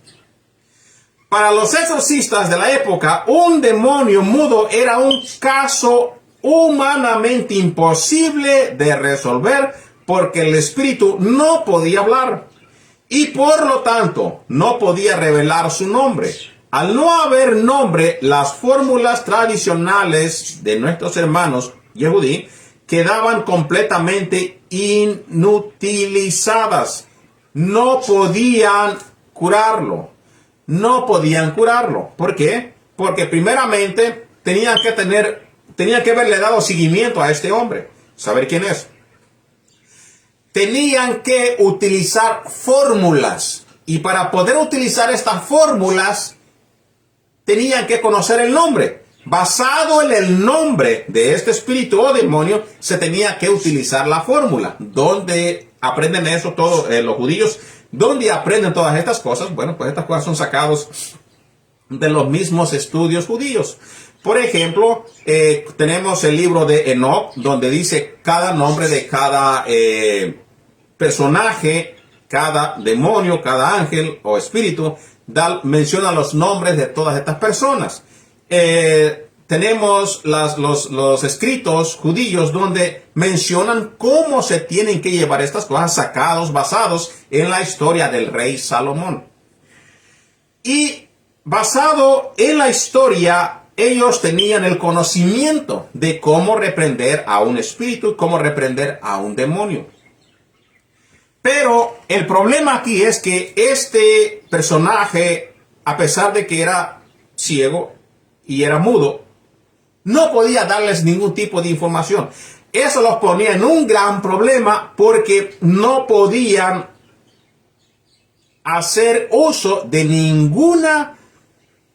Para los exorcistas de la época, un demonio mudo era un caso humanamente imposible de resolver porque el espíritu no podía hablar y por lo tanto no podía revelar su nombre. Al no haber nombre, las fórmulas tradicionales de nuestros hermanos Yehudí quedaban completamente inutilizadas. No podían curarlo. ¿Por qué? Porque primeramente tenían que haberle dado seguimiento a este hombre. Saber quién es. Tenían que utilizar fórmulas. Y para poder utilizar estas fórmulas, tenían que conocer el nombre. Basado en el nombre de este espíritu o demonio, se tenía que utilizar la fórmula. ¿Dónde aprenden eso todos los judíos? ¿Dónde aprenden todas estas cosas? Bueno, pues estas cosas son sacadas de los mismos estudios judíos. Por ejemplo, tenemos el libro de Enoch, donde dice cada nombre de cada personaje, cada demonio, cada ángel o espíritu, menciona los nombres de todas estas personas. Tenemos los escritos judíos donde mencionan cómo se tienen que llevar estas cosas basados en la historia del rey Salomón. Y basado en la historia, ellos tenían el conocimiento de cómo reprender a un espíritu y cómo reprender a un demonio. Pero el problema aquí es que este personaje, a pesar de que era ciego y era mudo, no podía darles ningún tipo de información. Eso los ponía en un gran problema porque no podían hacer uso de ninguna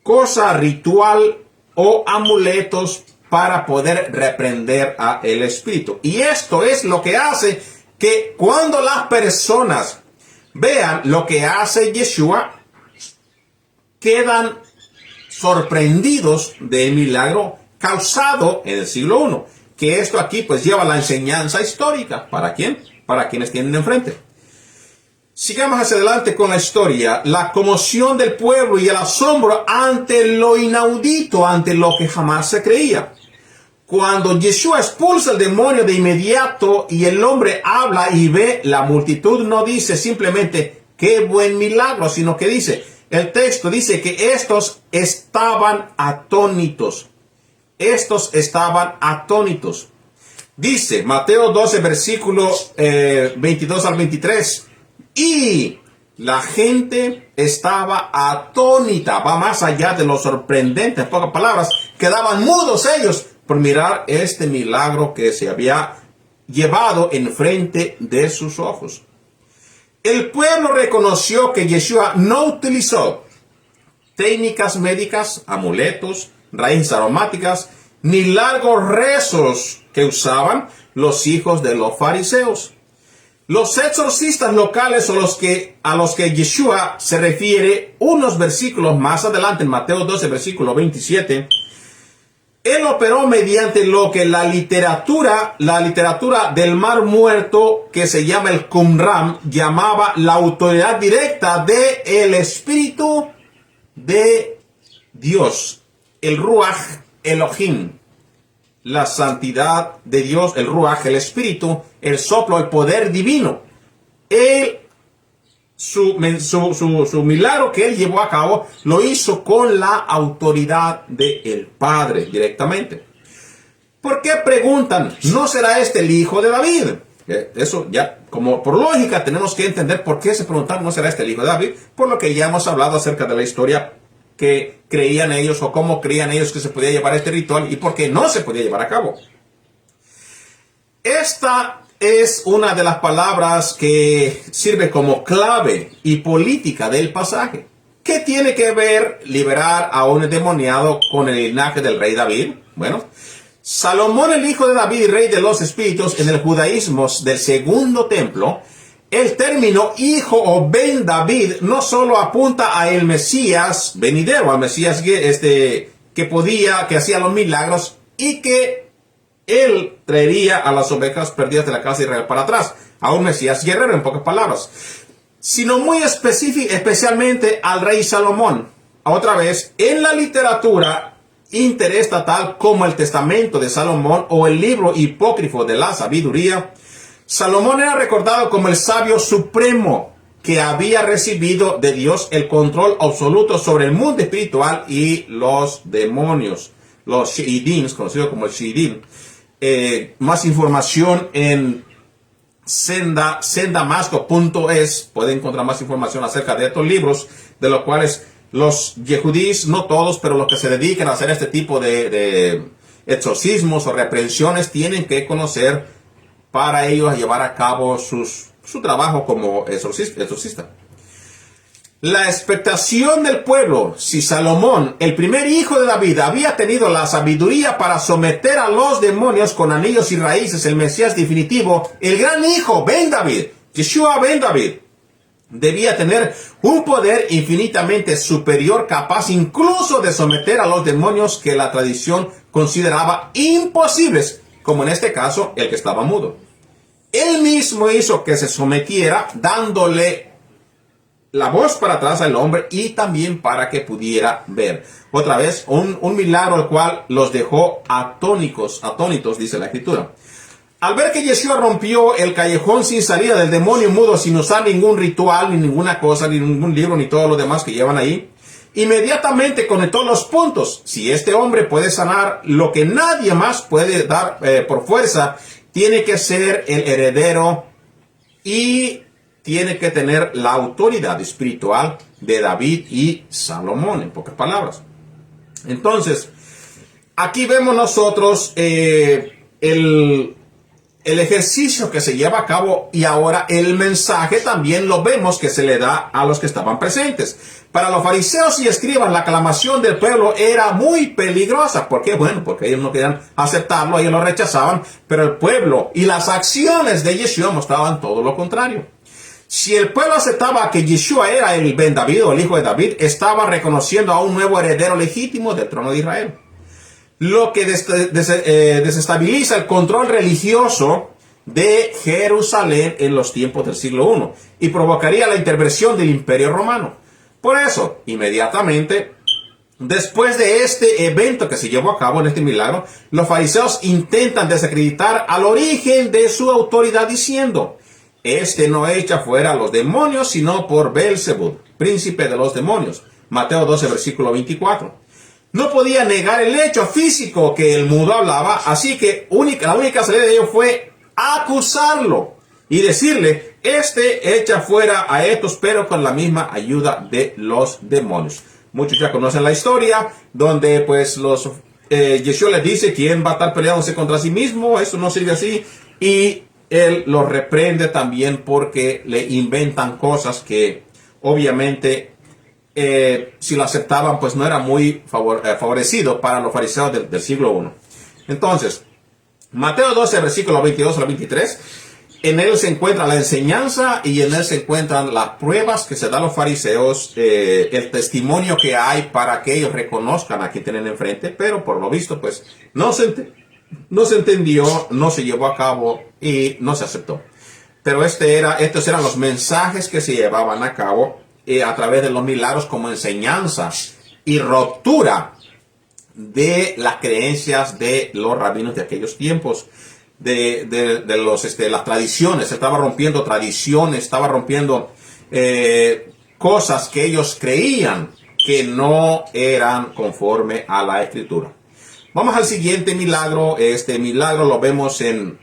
cosa ritual o amuletos para poder reprender a el espíritu. Y esto es lo que hace que cuando las personas vean lo que hace Yeshua, quedan sorprendidos del milagro causado en el siglo I. Que esto aquí pues lleva la enseñanza histórica. ¿Para quién? Para quienes tienen enfrente. Sigamos hacia adelante con la historia. La conmoción del pueblo y el asombro ante lo inaudito, ante lo que jamás se creía. Cuando Yeshua expulsa al demonio de inmediato y el hombre habla y ve, la multitud no dice simplemente qué buen milagro, sino que dice, el texto dice que estos estaban atónitos. Estos estaban atónitos. Dice Mateo 12, versículo 22 al 23. Y La gente estaba atónita, va más allá de lo sorprendente, en pocas palabras, quedaban mudos ellos por mirar este milagro que se había llevado enfrente de sus ojos. El pueblo reconoció que Yeshua no utilizó técnicas médicas, amuletos, raíces aromáticas, ni largos rezos que usaban los hijos de los fariseos. Los exorcistas locales a los que Yeshua se refiere unos versículos más adelante en Mateo 12, versículo 27, él operó mediante lo que la literatura del Mar Muerto, que se llama el Qumran, llamaba la autoridad directa del Espíritu de Dios, el Ruach Elohim, la santidad de Dios, el Ruach, el Espíritu, el soplo, el poder divino. Su milagro que él llevó a cabo lo hizo con la autoridad del Padre directamente. ¿Por qué preguntan? ¿No será este el hijo de David? Eso ya, como por lógica, tenemos que entender por qué se preguntan, ¿no será este el hijo de David? Por lo que ya hemos hablado acerca de la historia que creían ellos o cómo creían ellos que se podía llevar este ritual y por qué no se podía llevar a cabo. Esta es una de las palabras que sirve como clave y política del pasaje. ¿Qué tiene que ver liberar a un endemoniado con el linaje del rey David? Bueno, Salomón, el hijo de David y rey de los espíritus en el judaísmo del segundo templo, el término hijo o Ben David no solo apunta a el Mesías venidero, al Mesías que hacía los milagros y que él traería a las ovejas perdidas de la casa de Israel para atrás, a un Mesías guerrero, en pocas palabras, sino muy especialmente al rey Salomón. Otra vez, en la literatura interestatal como el Testamento de Salomón o el libro hipócrifo de la sabiduría, Salomón era recordado como el sabio supremo que había recibido de Dios el control absoluto sobre el mundo espiritual y los demonios, los Shi'idim, conocidos como el Shi'idim. Más información en sendamasco.es. Pueden encontrar más información acerca de estos libros, de los cuales los yehudís, no todos, pero los que se dedican a hacer este tipo de exorcismos o reprensiones, tienen que conocer para ellos llevar a cabo su trabajo como exorcista. La expectación del pueblo, si Salomón, el primer hijo de David, había tenido la sabiduría para someter a los demonios con anillos y raíces, el Mesías definitivo, el gran hijo, Ben David, Yeshua Ben David, debía tener un poder infinitamente superior, capaz incluso de someter a los demonios que la tradición consideraba imposibles, como en este caso el que estaba mudo. Él mismo hizo que se sometiera, dándole la voz para atrás al hombre y también para que pudiera ver. Otra vez, un milagro al cual los dejó atónitos, dice la Escritura. Al ver que Yeshua rompió el callejón sin salida del demonio mudo, sin usar ningún ritual, ni ninguna cosa, ni ningún libro, ni todo lo demás que llevan ahí, inmediatamente conectó los puntos. Si este hombre puede sanar lo que nadie más puede dar por fuerza, tiene que ser el heredero y tiene que tener la autoridad espiritual de David y Salomón, en pocas palabras. Entonces, aquí vemos nosotros el ejercicio que se lleva a cabo y ahora el mensaje también lo vemos que se le da a los que estaban presentes. Para los fariseos y escribas, la aclamación del pueblo era muy peligrosa. ¿Por qué? Bueno, porque ellos no querían aceptarlo, ellos lo rechazaban, pero el pueblo y las acciones de Yeshua mostraban todo lo contrario. Si el pueblo aceptaba que Yeshua era el Ben David o el hijo de David, estaba reconociendo a un nuevo heredero legítimo del trono de Israel. Lo que desestabiliza el control religioso de Jerusalén en los tiempos del siglo I y provocaría la intervención del Imperio Romano. Por eso, inmediatamente, después de este evento que se llevó a cabo en este milagro, los fariseos intentan desacreditar al origen de su autoridad diciendo: este no echa fuera a los demonios, sino por Beelzebub, príncipe de los demonios. Mateo 12, versículo 24. No podía negar el hecho físico que el mudo hablaba, así que la única salida de ellos fue acusarlo y decirle: Este echa fuera a estos, pero con la misma ayuda de los demonios. Muchos ya conocen la historia, donde pues Yeshua les dice quién va a estar peleándose contra sí mismo, eso no sirve así, y él los reprende también porque le inventan cosas que obviamente si lo aceptaban pues no era muy favorecido para los fariseos del siglo I. Entonces, Mateo 12, versículos 22 al 23, en él se encuentra la enseñanza y en él se encuentran las pruebas que se dan a los fariseos, el testimonio que hay para que ellos reconozcan a quien tienen enfrente, pero por lo visto pues no se entendió, no se llevó a cabo y no se aceptó. Pero estos eran los mensajes que se llevaban a cabo a través de los milagros como enseñanza y ruptura de las creencias de los rabinos de aquellos tiempos, de las tradiciones. Estaba rompiendo tradiciones, estaba rompiendo cosas que ellos creían que no eran conforme a la Escritura. Vamos al siguiente milagro. Este milagro lo vemos en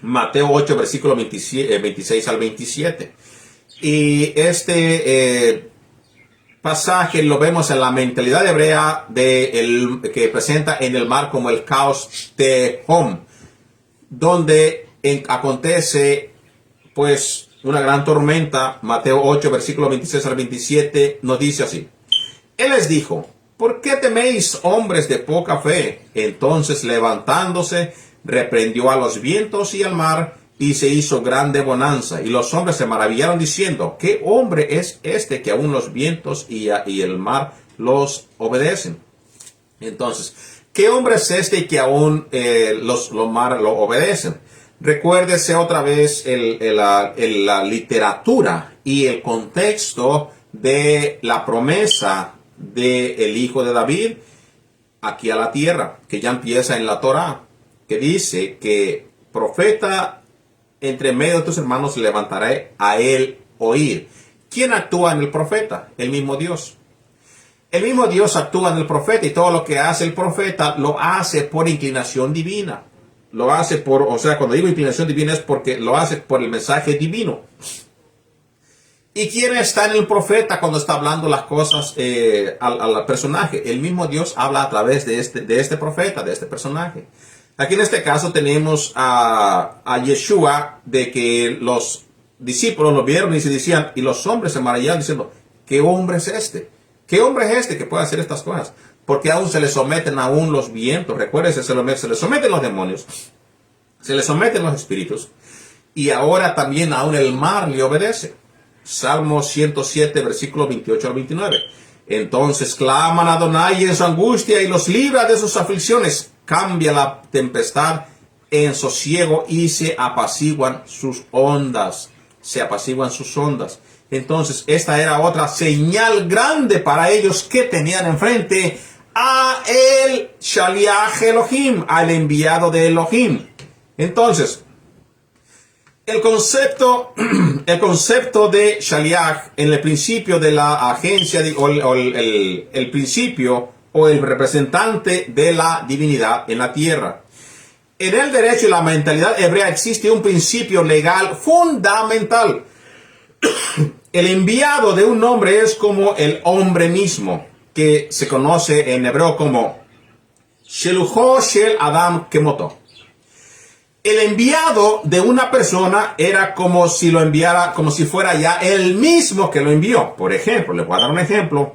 Mateo 8, versículos 26 al 27. Y este pasaje lo vemos en la mentalidad hebrea que presenta en el mar como el caos Tehom, donde acontece pues una gran tormenta. Mateo 8, versículos 26 al 27 nos dice así: Él les dijo: ¿por qué teméis, hombres de poca fe? Entonces, levantándose, reprendió a los vientos y al mar, y se hizo grande bonanza. Y los hombres se maravillaron diciendo: ¿qué hombre es este que aún los vientos y el mar los obedecen? Entonces, ¿qué hombre es este que aún los mares lo obedecen? Recuérdese otra vez la literatura y el contexto de la promesa del hijo de David aquí a la tierra, que ya empieza en la Torá, que dice que profeta entre medio de tus hermanos levantaré a él oír. ¿Quién actúa en el profeta? El mismo Dios. El mismo Dios actúa en el profeta, y todo lo que hace el profeta lo hace por inclinación divina. Lo hace cuando digo inclinación divina es porque lo hace por el mensaje divino. ¿Y quién está en el profeta cuando está hablando las cosas al personaje? El mismo Dios habla a través de este profeta, de este personaje. Aquí en este caso tenemos a Yeshua, de que los discípulos lo vieron y se decían, y los hombres se maravillaron diciendo: ¿qué hombre es este? ¿Qué hombre es este que puede hacer estas cosas? Porque aún se le someten aún los vientos. Recuérdense, se le someten los demonios, se le someten los espíritus, y ahora también aún el mar le obedece. Salmo 107, versículos 28 al 29. Entonces claman a Adonai en su angustia y los libra de sus aflicciones. Cambia la tempestad en sosiego y se apaciguan sus ondas. Entonces, esta era otra señal grande para ellos que tenían enfrente a el Shaliach Elohim, al enviado de Elohim. Entonces, el concepto de Shaliach en el principio de la agencia, el principio o el representante de la divinidad en la tierra. En el derecho y la mentalidad hebrea existe un principio legal fundamental. El enviado de un hombre es como el hombre mismo, que se conoce en hebreo como Shelucho Shel Adam Kemoto. El enviado de una persona era como si lo enviara, como si fuera ya el mismo que lo envió. Por ejemplo, les voy a dar un ejemplo.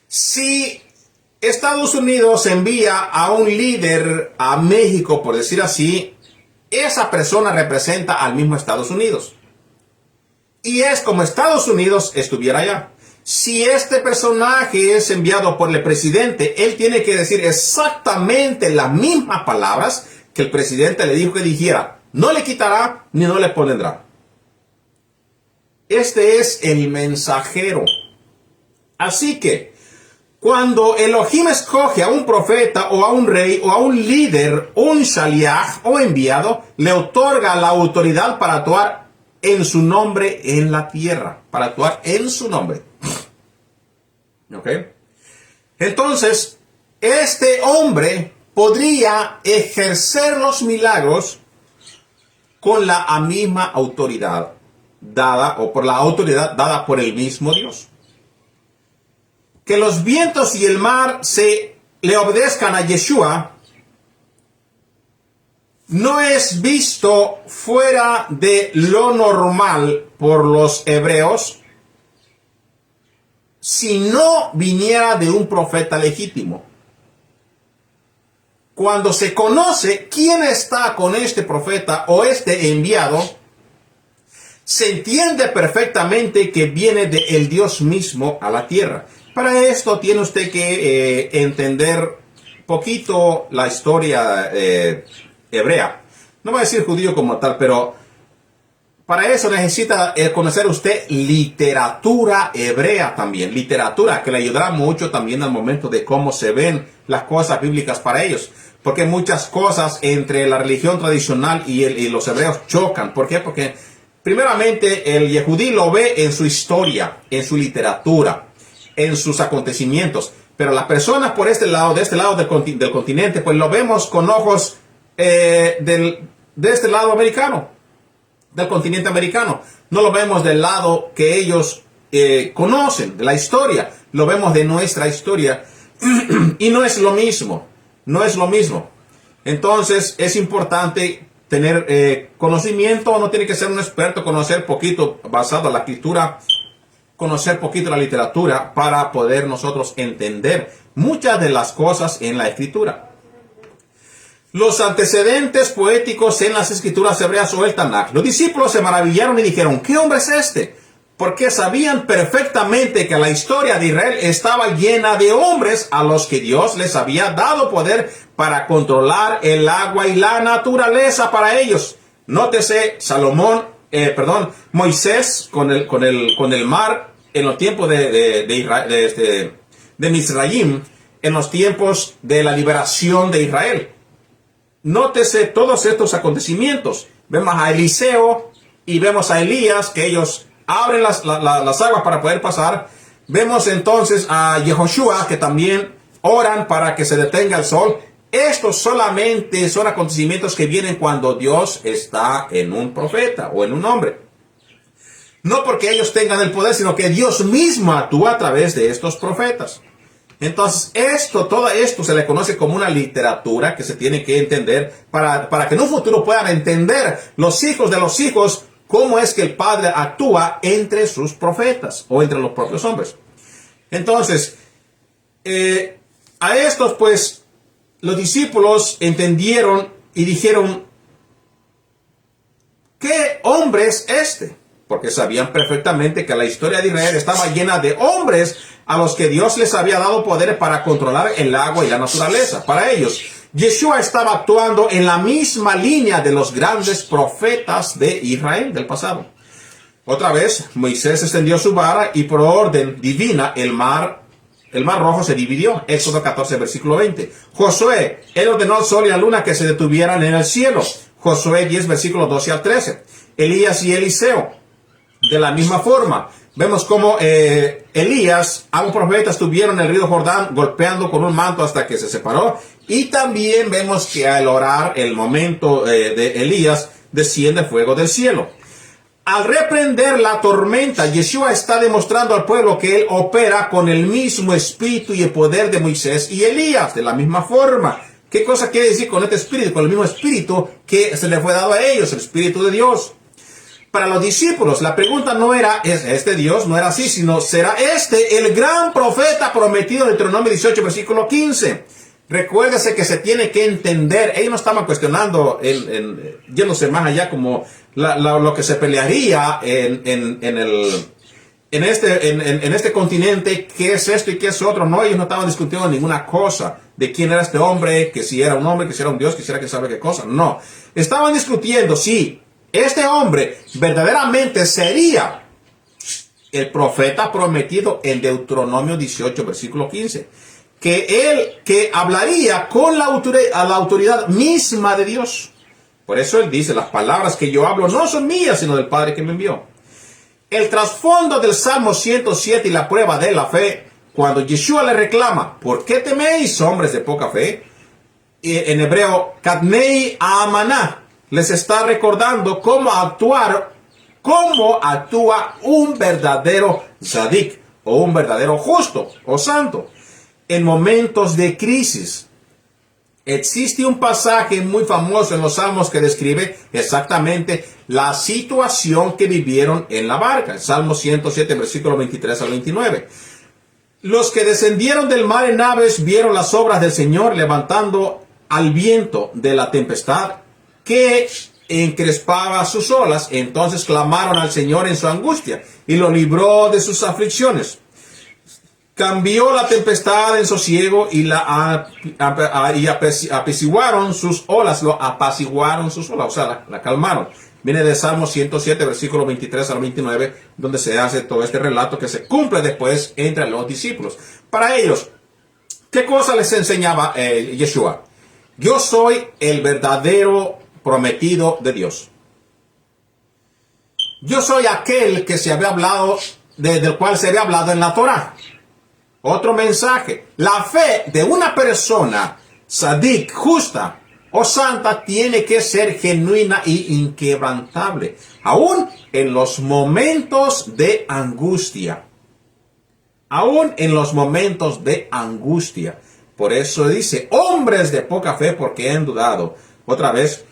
Si Estados Unidos envía a un líder a México, por decir así, esa persona representa al mismo Estados Unidos. Y es como Estados Unidos estuviera allá. Si este personaje es enviado por el presidente, él tiene que decir exactamente las mismas palabras que el presidente le dijo que dijera. No le quitará ni no le pondrá. Este es el mensajero. Así que, cuando Elohim escoge a un profeta o a un rey o a un líder, un shaliach o enviado, le otorga la autoridad para actuar en su nombre en la tierra. Para actuar en su nombre. ¿Ok? Entonces, este hombre podría ejercer los milagros con la misma autoridad dada o por la autoridad dada por el mismo Dios. Que los vientos y el mar le obedezcan a Yeshua no es visto fuera de lo normal por los hebreos si no viniera de un profeta legítimo. Cuando se conoce quién está con este profeta o este enviado, se entiende perfectamente que viene del Dios mismo a la tierra. Para esto tiene usted que entender poquito la historia hebrea. No voy a decir judío como tal, pero para eso necesita conocer usted literatura hebrea también. Literatura que le ayudará mucho también al momento de cómo se ven las cosas bíblicas para ellos. Porque muchas cosas entre la religión tradicional y los hebreos chocan. ¿Por qué? Porque primeramente el yehudí lo ve en su historia, en su literatura, en sus acontecimientos. Pero las personas por este lado del continente, pues lo vemos con ojos de este lado americano, del continente americano. No lo vemos del lado que ellos conocen, de la historia. Lo vemos de nuestra historia. Y no es lo mismo. No es lo mismo. Entonces es importante tener conocimiento. No tiene que ser un experto, conocer poquito basado en la escritura, conocer poquito la literatura para poder nosotros entender muchas de las cosas en la escritura. Los antecedentes poéticos en las escrituras hebreas o el Tanaj. Los discípulos se maravillaron y dijeron, ¿qué hombre es este? Porque sabían perfectamente que la historia de Israel estaba llena de hombres a los que Dios les había dado poder para controlar el agua y la naturaleza para ellos. Nótese, Moisés con el mar en los tiempos de Misraim, en los tiempos de la liberación de Israel. Nótese todos estos acontecimientos. Vemos a Eliseo y vemos a Elías, que ellos abren las aguas para poder pasar. Vemos entonces a Yehoshua, que también oran para que se detenga el sol. Estos solamente son acontecimientos que vienen cuando Dios está en un profeta o en un hombre. No porque ellos tengan el poder, sino que Dios mismo actúa a través de estos profetas. Entonces, todo esto se le conoce como una literatura que se tiene que entender para que en un futuro puedan entender los hijos de los hijos cómo es que el Padre actúa entre sus profetas o entre los propios hombres. Entonces, a estos pues los discípulos entendieron y dijeron, ¿qué hombre es este? Porque sabían perfectamente que la historia de Israel estaba llena de hombres a los que Dios les había dado poder para controlar el agua y la naturaleza. Para ellos, Yeshua estaba actuando en la misma línea de los grandes profetas de Israel del pasado. Otra vez, Moisés extendió su vara y por orden divina el mar rojo se dividió. Éxodo 14, versículo 20. Josué, él ordenó al sol y la luna que se detuvieran en el cielo. Josué 10, versículos 12 al 13. Elías y Eliseo, de la misma forma. Vemos cómo Elías, ambos profetas, estuvieron en el río Jordán golpeando con un manto hasta que se separó. Y también vemos que al orar, el momento de Elías, desciende fuego del cielo. Al reprender la tormenta, Yeshua está demostrando al pueblo que él opera con el mismo espíritu y el poder de Moisés y Elías, de la misma forma. ¿Qué cosa quiere decir con este espíritu? Con el mismo espíritu que se le fue dado a ellos, el espíritu de Dios. Para los discípulos, la pregunta no era, ¿es este Dios? No era así, sino, ¿será este el gran profeta prometido en Deuteronomio 18, versículo 15? Recuérdese que se tiene que entender, ellos no estaban cuestionando, yéndose más allá como lo que se pelearía en este continente, qué es esto y qué es otro. No, ellos no estaban discutiendo ninguna cosa de quién era este hombre, que si era un hombre, que si era un Dios, que si era que sabe qué cosa. No, estaban discutiendo si este hombre verdaderamente sería el profeta prometido en Deuteronomio 18, versículo 15. Que hablaría con la autoridad misma de Dios. Por eso él dice, las palabras que yo hablo no son mías, sino del Padre que me envió. El trasfondo del Salmo 107 y la prueba de la fe, cuando Yeshua le reclama, ¿por qué teméis, hombres de poca fe? En hebreo, Kadmei Amaná, les está recordando cómo actuar cómo actúa un verdadero tzadik, o un verdadero justo o santo, en momentos de crisis. Existe un pasaje muy famoso en los Salmos que describe exactamente la situación que vivieron en la barca. El Salmo 107, versículo 23 al 29. Los que descendieron del mar en naves vieron las obras del Señor, levantando al viento de la tempestad que encrespaba sus olas. Entonces clamaron al Señor en su angustia y lo libró de sus aflicciones. Cambió la tempestad en sosiego y apaciguaron sus olas, o sea, la calmaron. Viene del Salmo 107, versículo 23 al 29, donde se hace todo este relato que se cumple después entre los discípulos. Para ellos, ¿qué cosa les enseñaba Yeshua? Yo soy el verdadero prometido de Dios. Yo soy aquel que se había hablado, del cual se había hablado en la Torá. Otro mensaje. La fe de una persona tzadik, justa o santa, tiene que ser genuina y inquebrantable, aún en los momentos de angustia. Aún en los momentos de angustia. Por eso dice, hombres de poca fe, porque han dudado. Otra vez,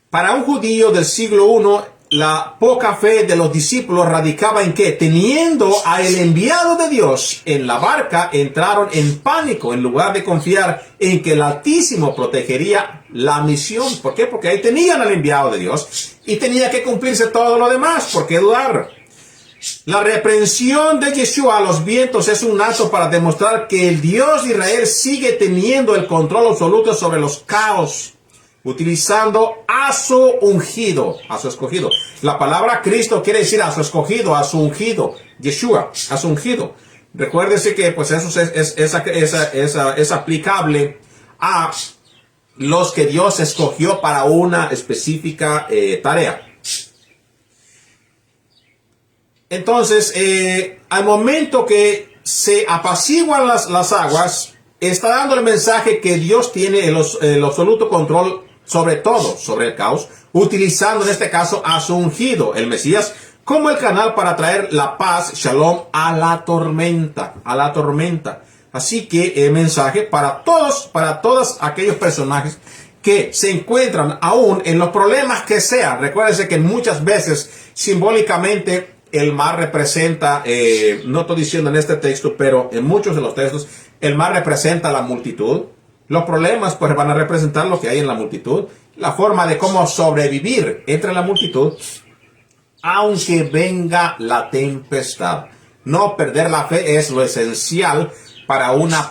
para un judío del siglo I, la poca fe de los discípulos radicaba en que, teniendo a el enviado de Dios en la barca, entraron en pánico en lugar de confiar en que el Altísimo protegería la misión. ¿Por qué? Porque ahí tenían al enviado de Dios y tenía que cumplirse todo lo demás. ¿Por qué dudar? La reprensión de Yeshua a los vientos es un acto para demostrar que el Dios de Israel sigue teniendo el control absoluto sobre los caos, utilizando a su ungido, a su escogido. La palabra Cristo quiere decir a su escogido, a su ungido. Yeshua, a su ungido. Recuérdese que pues eso es aplicable a los que Dios escogió para una específica tarea. Entonces, al momento que se apaciguan las aguas, está dando el mensaje que Dios tiene el absoluto control sobre todo, sobre el caos, utilizando en este caso a su ungido, el Mesías, como el canal para traer la paz, shalom, a la tormenta, Así que el mensaje para todos aquellos personajes que se encuentran aún en los problemas que sean. Recuérdense que muchas veces, simbólicamente, el mar representa, no estoy diciendo en este texto, pero en muchos de los textos, el mar representa la multitud. Los problemas pues van a representar lo que hay en la multitud, la forma de cómo sobrevivir entre la multitud, aunque venga la tempestad. No perder la fe es lo esencial para una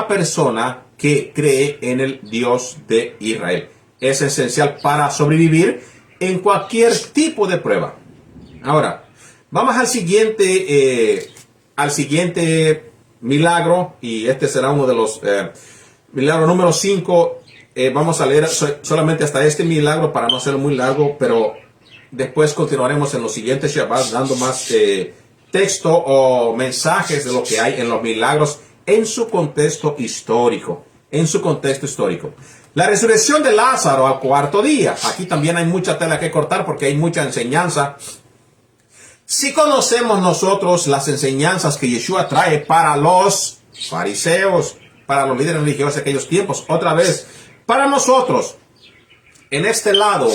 persona que cree en el Dios de Israel. Es esencial para sobrevivir en cualquier tipo de prueba. Ahora, vamos al siguiente milagro, y este será uno de los milagros número 5. Vamos a leer solamente hasta este milagro para no hacerlo muy largo, pero después continuaremos en los siguientes Shabbat dando más texto o mensajes de lo que hay en los milagros en su contexto histórico. La resurrección de Lázaro al cuarto día. Aquí también hay mucha tela que cortar porque hay mucha enseñanza. Si conocemos nosotros las enseñanzas que Yeshua trae para los fariseos, para los líderes religiosos de aquellos tiempos, otra vez, para nosotros, en este lado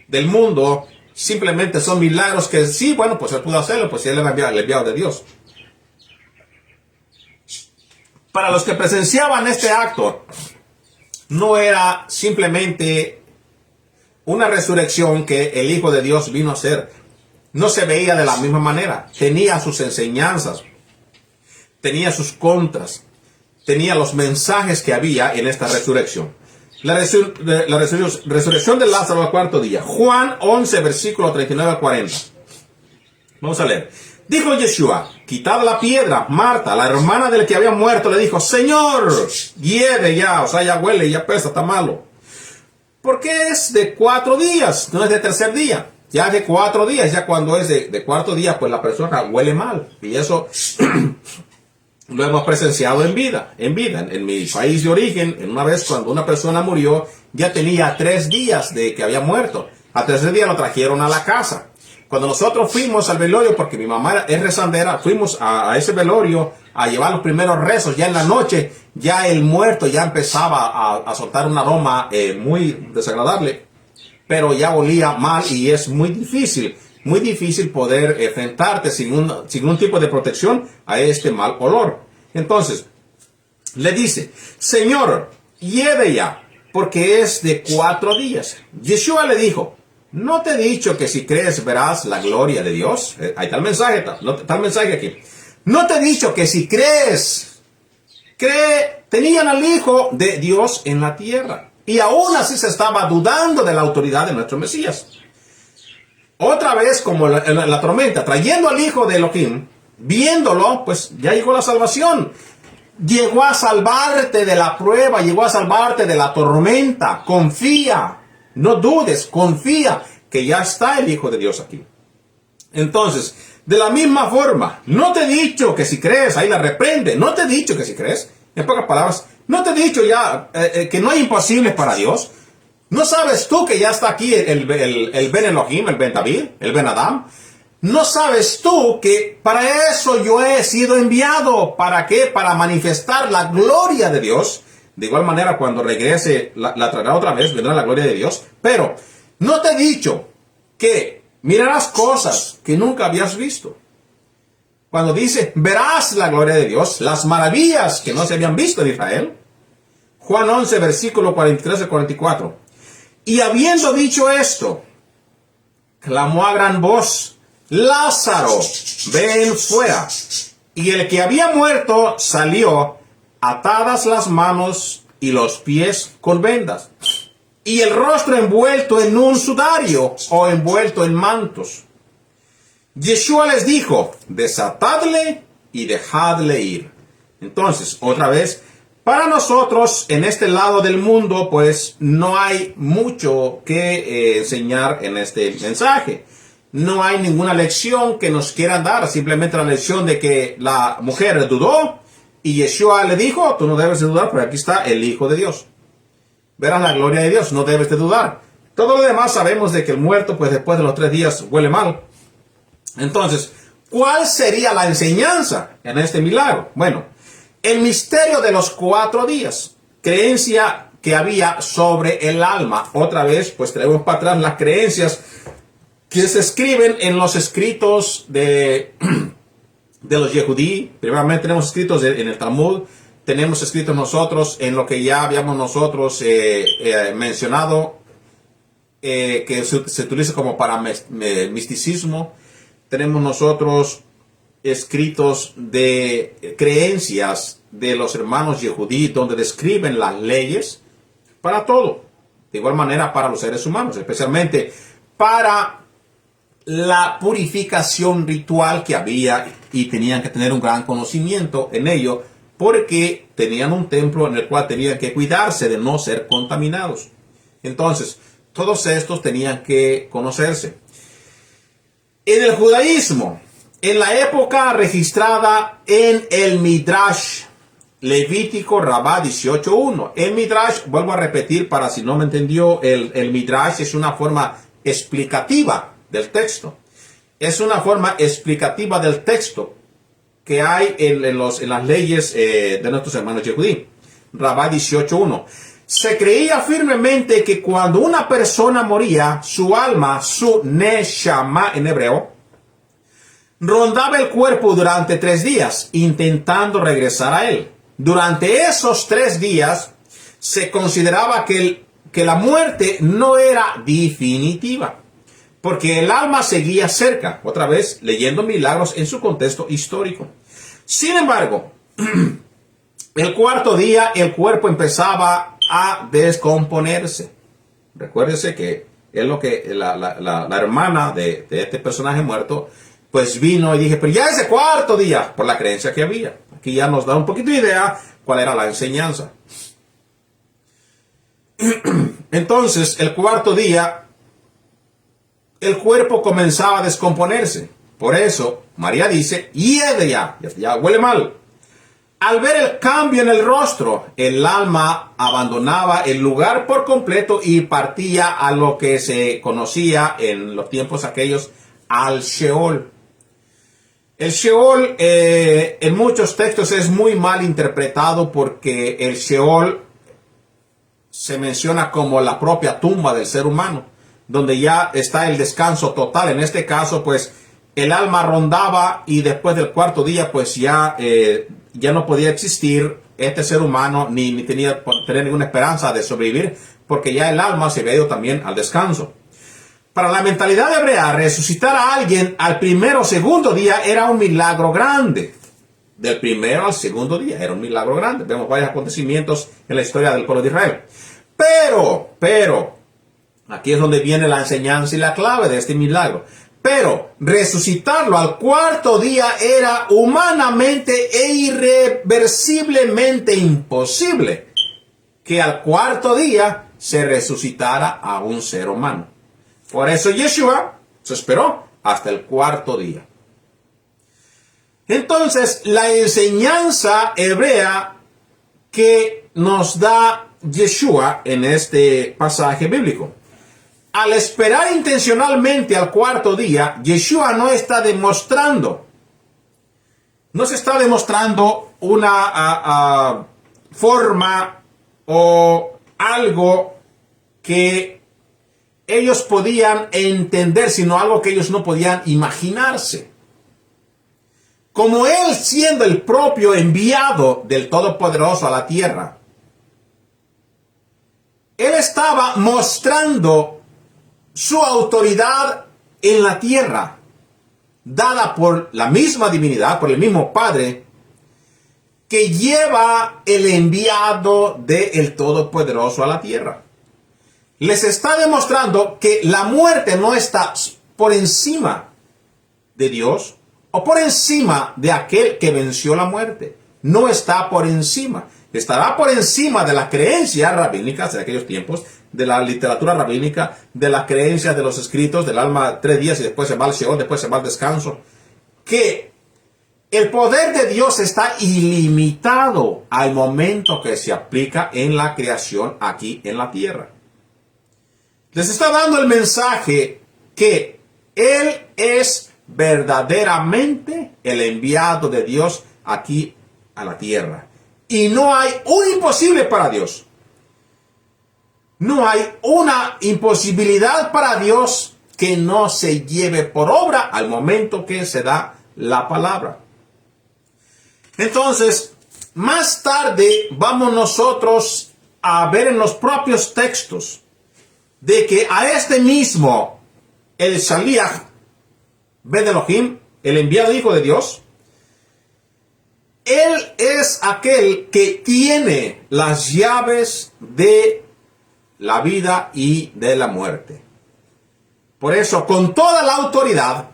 del mundo, simplemente son milagros que sí, bueno, pues él pudo hacerlo, pues él era el enviado de Dios. Para los que presenciaban este acto, no era simplemente una resurrección que el Hijo de Dios vino a hacer. No se veía de la misma manera. Tenía sus enseñanzas, tenía sus contras, tenía los mensajes que había en esta resurrección. La resurrección de Lázaro al cuarto día. Juan 11, versículo 39 al 40. Vamos a leer. Dijo Yeshua, quitad la piedra. Marta, la hermana del que había muerto, le dijo, Señor, hiede ya, o sea, ya huele, ya pesa, está malo. ¿Por qué es de 4 días? No es de tercer día. Ya de 4 días, ya cuando es de cuarto día, pues la persona huele mal. Y eso lo hemos presenciado en vida. En mi país de origen, en una vez cuando una persona murió, ya tenía 3 días de que había muerto. Al tercer día lo trajeron a la casa. Cuando nosotros fuimos al velorio, porque mi mamá es rezandera, fuimos a ese velorio a llevar los primeros rezos. Ya en la noche, ya el muerto ya empezaba a soltar un aroma muy desagradable, pero ya olía mal y es muy difícil poder enfrentarte sin un tipo de protección a este mal olor. Entonces, le dice, Señor, lleve ya, porque es de 4 días. Yeshua le dijo, ¿no te he dicho que si crees verás la gloria de Dios? Ahí está el mensaje, está el mensaje aquí. ¿No te he dicho que si crees, tenían al Hijo de Dios en la tierra? Y aún así se estaba dudando de la autoridad de nuestro Mesías. Otra vez, como en la tormenta, trayendo al Hijo de Elohim, viéndolo, pues ya llegó la salvación. Llegó a salvarte de la prueba, llegó a salvarte de la tormenta. Confía. No dudes, confía que ya está el Hijo de Dios aquí. Entonces, de la misma forma, no te he dicho que si crees, ahí la reprende, no te he dicho que si crees, en pocas palabras, no te he dicho ya que no hay imposibles para Dios. ¿No sabes tú que ya está aquí el Ben Elohim, el Ben David, el Ben Adam? ¿No sabes tú que para eso yo he sido enviado? ¿Para qué? Para manifestar la gloria de Dios. De igual manera, cuando regrese, la traerá otra vez, vendrá la gloria de Dios. Pero, ¿no te he dicho que mirarás cosas que nunca habías visto? Cuando dice, verás la gloria de Dios, las maravillas que no se habían visto en Israel. Juan 11, versículo 43 al 44. Y habiendo dicho esto, clamó a gran voz, Lázaro, ven fuera. Y el que había muerto salió, atadas las manos y los pies con vendas, y el rostro envuelto en un sudario o envuelto en mantos. Yeshua les dijo, desatadle y dejadle ir. Entonces, otra vez, para nosotros en este lado del mundo, pues no hay mucho que enseñar en este mensaje. No hay ninguna lección que nos quieran dar, simplemente la lección de que la mujer dudó y Yeshua le dijo, tú no debes de dudar, porque aquí está el Hijo de Dios. Verás la gloria de Dios, no debes de dudar. Todo lo demás sabemos de que el muerto, pues después de los 3 días huele mal. Entonces, ¿cuál sería la enseñanza en este milagro? Bueno, el misterio de los 4 días, creencia que había sobre el alma. Otra vez, pues traemos para atrás las creencias que se escriben en los escritos de los Yehudí. Primeramente tenemos escritos en el Talmud, tenemos escritos nosotros en lo que ya habíamos nosotros mencionado, que se utiliza como para misticismo. Tenemos nosotros escritos de creencias de los hermanos Yehudí, donde describen las leyes para todo. De igual manera para los seres humanos, especialmente para la purificación ritual que había, y tenían que tener un gran conocimiento en ello, porque tenían un templo en el cual tenían que cuidarse de no ser contaminados. Entonces, todos estos tenían que conocerse. En el judaísmo, en la época registrada en el Midrash, Levítico Rabá 18.1. El Midrash, vuelvo a repetir para si no me entendió, el Midrash es una forma explicativa del texto. Es una forma explicativa del texto que hay en las leyes de nuestros hermanos Yehudí. Rabá 18.1. Se creía firmemente que cuando una persona moría, su alma, su neshama en hebreo, rondaba el cuerpo durante 3 días, intentando regresar a él. Durante esos 3 días, se consideraba que la muerte no era definitiva, porque el alma seguía cerca, otra vez leyendo milagros en su contexto histórico. Sin embargo, el 4º día el cuerpo empezaba a descomponerse. Recuérdese que es lo que la hermana de este personaje muerto, pues vino y dije, pero ya ese 4º día, por la creencia que había. Aquí ya nos da un poquito de idea cuál era la enseñanza. Entonces, el 4º día, el cuerpo comenzaba a descomponerse. Por eso, María dice, hiede ya huele mal. Al ver el cambio en el rostro, el alma abandonaba el lugar por completo y partía a lo que se conocía en los tiempos aquellos al Sheol. El Sheol en muchos textos es muy mal interpretado porque el Sheol se menciona como la propia tumba del ser humano, donde ya está el descanso total. En este caso, pues, el alma rondaba y después del cuarto día, pues ya no podía existir este ser humano, ni tenía tener ninguna esperanza de sobrevivir, porque ya el alma se había ido también al descanso. Para la mentalidad hebrea, resucitar a alguien al primero o segundo día era un milagro grande. Del primero al segundo día era un milagro grande. Vemos varios acontecimientos en la historia del pueblo de Israel. Pero, aquí es donde viene la enseñanza y la clave de este milagro. Pero resucitarlo al cuarto día era humanamente e irreversiblemente imposible que al cuarto día se resucitara a un ser humano. Por eso Yeshua se esperó hasta el cuarto día. Entonces, la enseñanza hebrea que nos da Yeshua en este pasaje bíblico. Al esperar intencionalmente al cuarto día, Yeshua no se está demostrando una forma o algo que ellos podían entender, sino algo que ellos no podían imaginarse. Como Él siendo el propio enviado del Todopoderoso a la tierra, Él estaba mostrando su autoridad en la tierra, dada por la misma divinidad, por el mismo Padre, que lleva el enviado del Todopoderoso a la tierra. Les está demostrando que la muerte no está por encima de Dios o por encima de aquel que venció la muerte. No está por encima. Estará por encima de las creencias rabínicas de aquellos tiempos, de la literatura rabínica, de las creencias de los escritos, del alma 3 días y después se va al Sheol, después se va al descanso. Que el poder de Dios está ilimitado al momento que se aplica en la creación aquí en la tierra. Les está dando el mensaje que Él es verdaderamente el enviado de Dios aquí a la tierra. Y no hay un imposible para Dios. No hay una imposibilidad para Dios que no se lleve por obra al momento que se da la palabra. Entonces, más tarde vamos nosotros a ver en los propios textos de que a este mismo, el Shaliach Ben Elohim, el enviado hijo de Dios, él es aquel que tiene las llaves de la vida y de la muerte. Por eso, con toda la autoridad,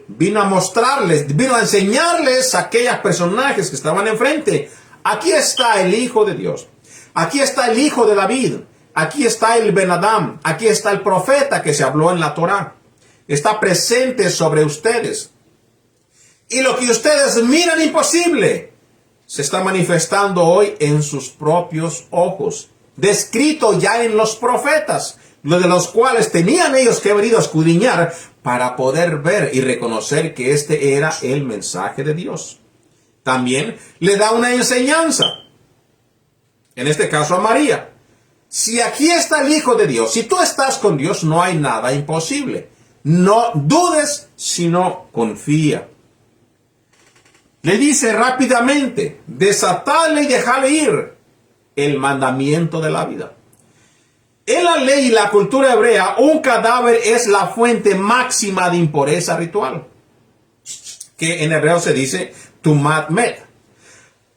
vino a mostrarles, vino a enseñarles a aquellos personajes que estaban enfrente. Aquí está el Hijo de Dios. Aquí está el Hijo de David. Aquí está el Ben Adam. Aquí está el profeta que se habló en la Torá. Está presente sobre ustedes. Y lo que ustedes miran imposible se está manifestando hoy en sus propios ojos. Descrito ya en los profetas, lo de los cuales tenían ellos que haber ido a escudriñar para poder ver y reconocer que este era el mensaje de Dios. También le da una enseñanza. En este caso a María. Si aquí está el Hijo de Dios, si tú estás con Dios, no hay nada imposible. No dudes, sino confía. Le dice rápidamente, desatadle y dejadle ir el mandamiento de la vida. En la ley y la cultura hebrea, un cadáver es la fuente máxima de impureza ritual, que en hebreo se dice tumat met.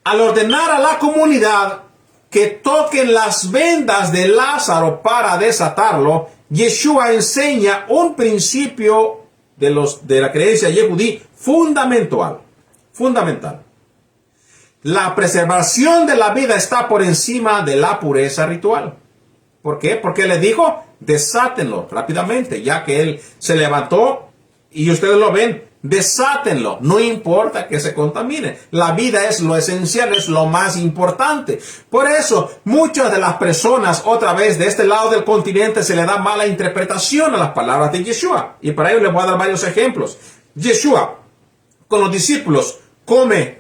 Al ordenar a la comunidad que toquen las vendas de Lázaro para desatarlo, Yeshua enseña un principio de la creencia yehudí fundamental. La preservación de la vida está por encima de la pureza ritual. ¿Por qué? Porque le dijo, desátenlo rápidamente, ya que él se levantó y ustedes lo ven, Desátenlo, no importa que se contamine. La vida es lo esencial, es lo más importante. Por eso, muchas de las personas, otra vez, de este lado del continente, se le da mala interpretación a las palabras de Yeshua. Y para ello les voy a dar varios ejemplos. Yeshua, con los discípulos, come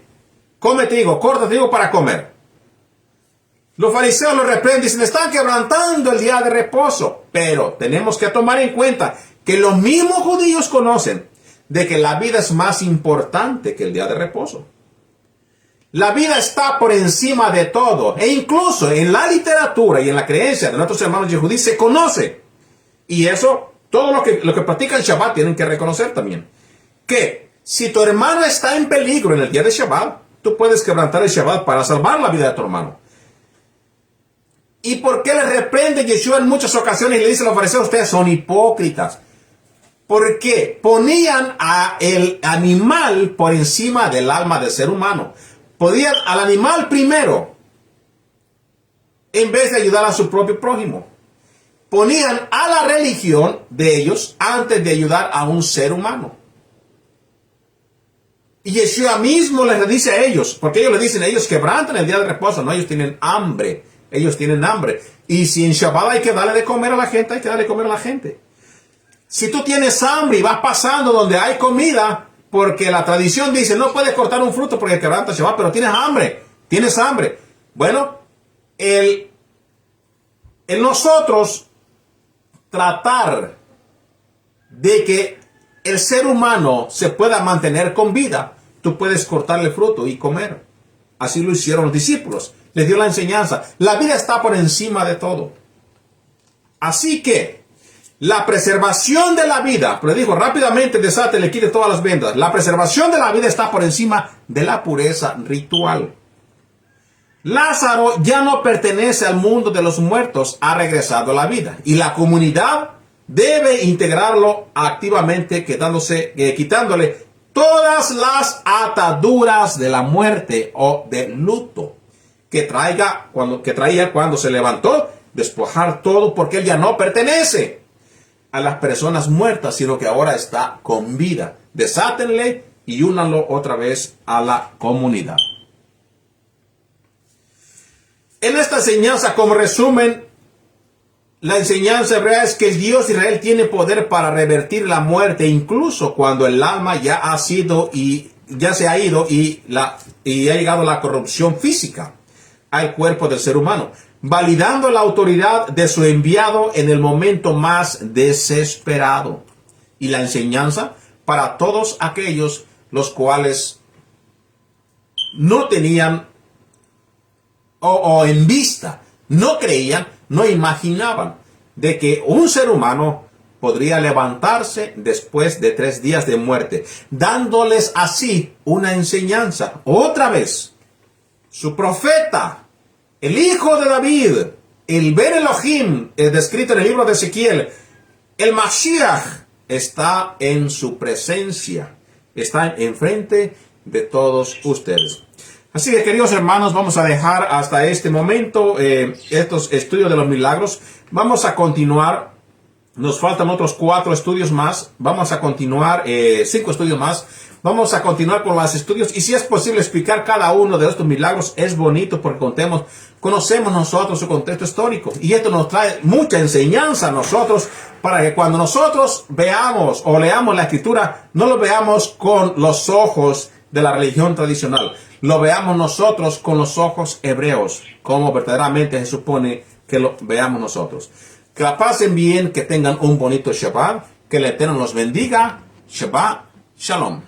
trigo, corta trigo para comer. Los fariseos lo reprenden y dicen, están quebrantando el día de reposo. Pero tenemos que tomar en cuenta que los mismos judíos conocen de que la vida es más importante que el día de reposo. La vida está por encima de todo. E incluso en la literatura y en la creencia de nuestros hermanos yehudí se conoce. Y eso, todo lo que practican Shabbat tienen que reconocer también. Que si tu hermano está en peligro en el día de Shabbat, tú puedes quebrantar el Shabbat para salvar la vida de tu hermano. ¿Y por qué le reprende Yeshua en muchas ocasiones y le dice a los fariseos, ustedes son hipócritas? Porque ponían al animal por encima del alma del ser humano. Ponían al animal primero en vez de ayudar a su propio prójimo. Ponían a la religión de ellos antes de ayudar a un ser humano. Y Yeshua mismo les dice a ellos, porque ellos le dicen, ellos quebrantan el día de reposo, no, ellos tienen hambre. Ellos tienen hambre. Y si en Shabbat hay que darle de comer a la gente, hay que darle de comer a la gente. Si tú tienes hambre y vas pasando donde hay comida, porque la tradición dice, no puedes cortar un fruto porque quebranta Shabbat, pero tienes hambre. Bueno, el nosotros tratar de que el ser humano se pueda mantener con vida, tú puedes cortarle fruto y comer. Así lo hicieron los discípulos. Les dio la enseñanza. La vida está por encima de todo. Así que la preservación de la vida, pero dijo rápidamente, desate, le quite todas las vendas. La preservación de la vida está por encima de la pureza ritual. Lázaro ya no pertenece al mundo de los muertos, ha regresado a la vida. Y la comunidad debe integrarlo activamente, quitándole todas las ataduras de la muerte o del luto que traía cuando se levantó, despojar todo, porque él ya no pertenece a las personas muertas, sino que ahora está con vida. Desátenle y únanlo otra vez a la comunidad. En esta enseñanza, como resumen, la enseñanza hebrea es que el Dios de Israel tiene poder para revertir la muerte, incluso cuando el alma ya se ha ido y ha llegado la corrupción física al cuerpo del ser humano, validando la autoridad de su enviado en el momento más desesperado. Y la enseñanza para todos aquellos los cuales no tenían o en vista, no creían, no imaginaban de que un ser humano podría levantarse después de 3 días de muerte, dándoles así una enseñanza. Otra vez, su profeta, el hijo de David, el Ben Elohim, es descrito en el libro de Ezequiel, el Mashiach, está en su presencia, está enfrente de todos ustedes. Así que, queridos hermanos, vamos a dejar hasta este momento estos estudios de los milagros. Vamos a continuar. Nos faltan otros 4 estudios más. Vamos a continuar 5 estudios más. Vamos a continuar con los estudios. Y si es posible explicar cada uno de estos milagros, es bonito porque conocemos nosotros su contexto histórico. Y esto nos trae mucha enseñanza a nosotros para que cuando nosotros veamos o leamos la escritura, no lo veamos con los ojos de la religión tradicional. Lo veamos nosotros con los ojos hebreos, como verdaderamente se supone que lo veamos nosotros. Que la pasen bien, que tengan un bonito Shabbat, que el Eterno los bendiga. Shabbat Shalom.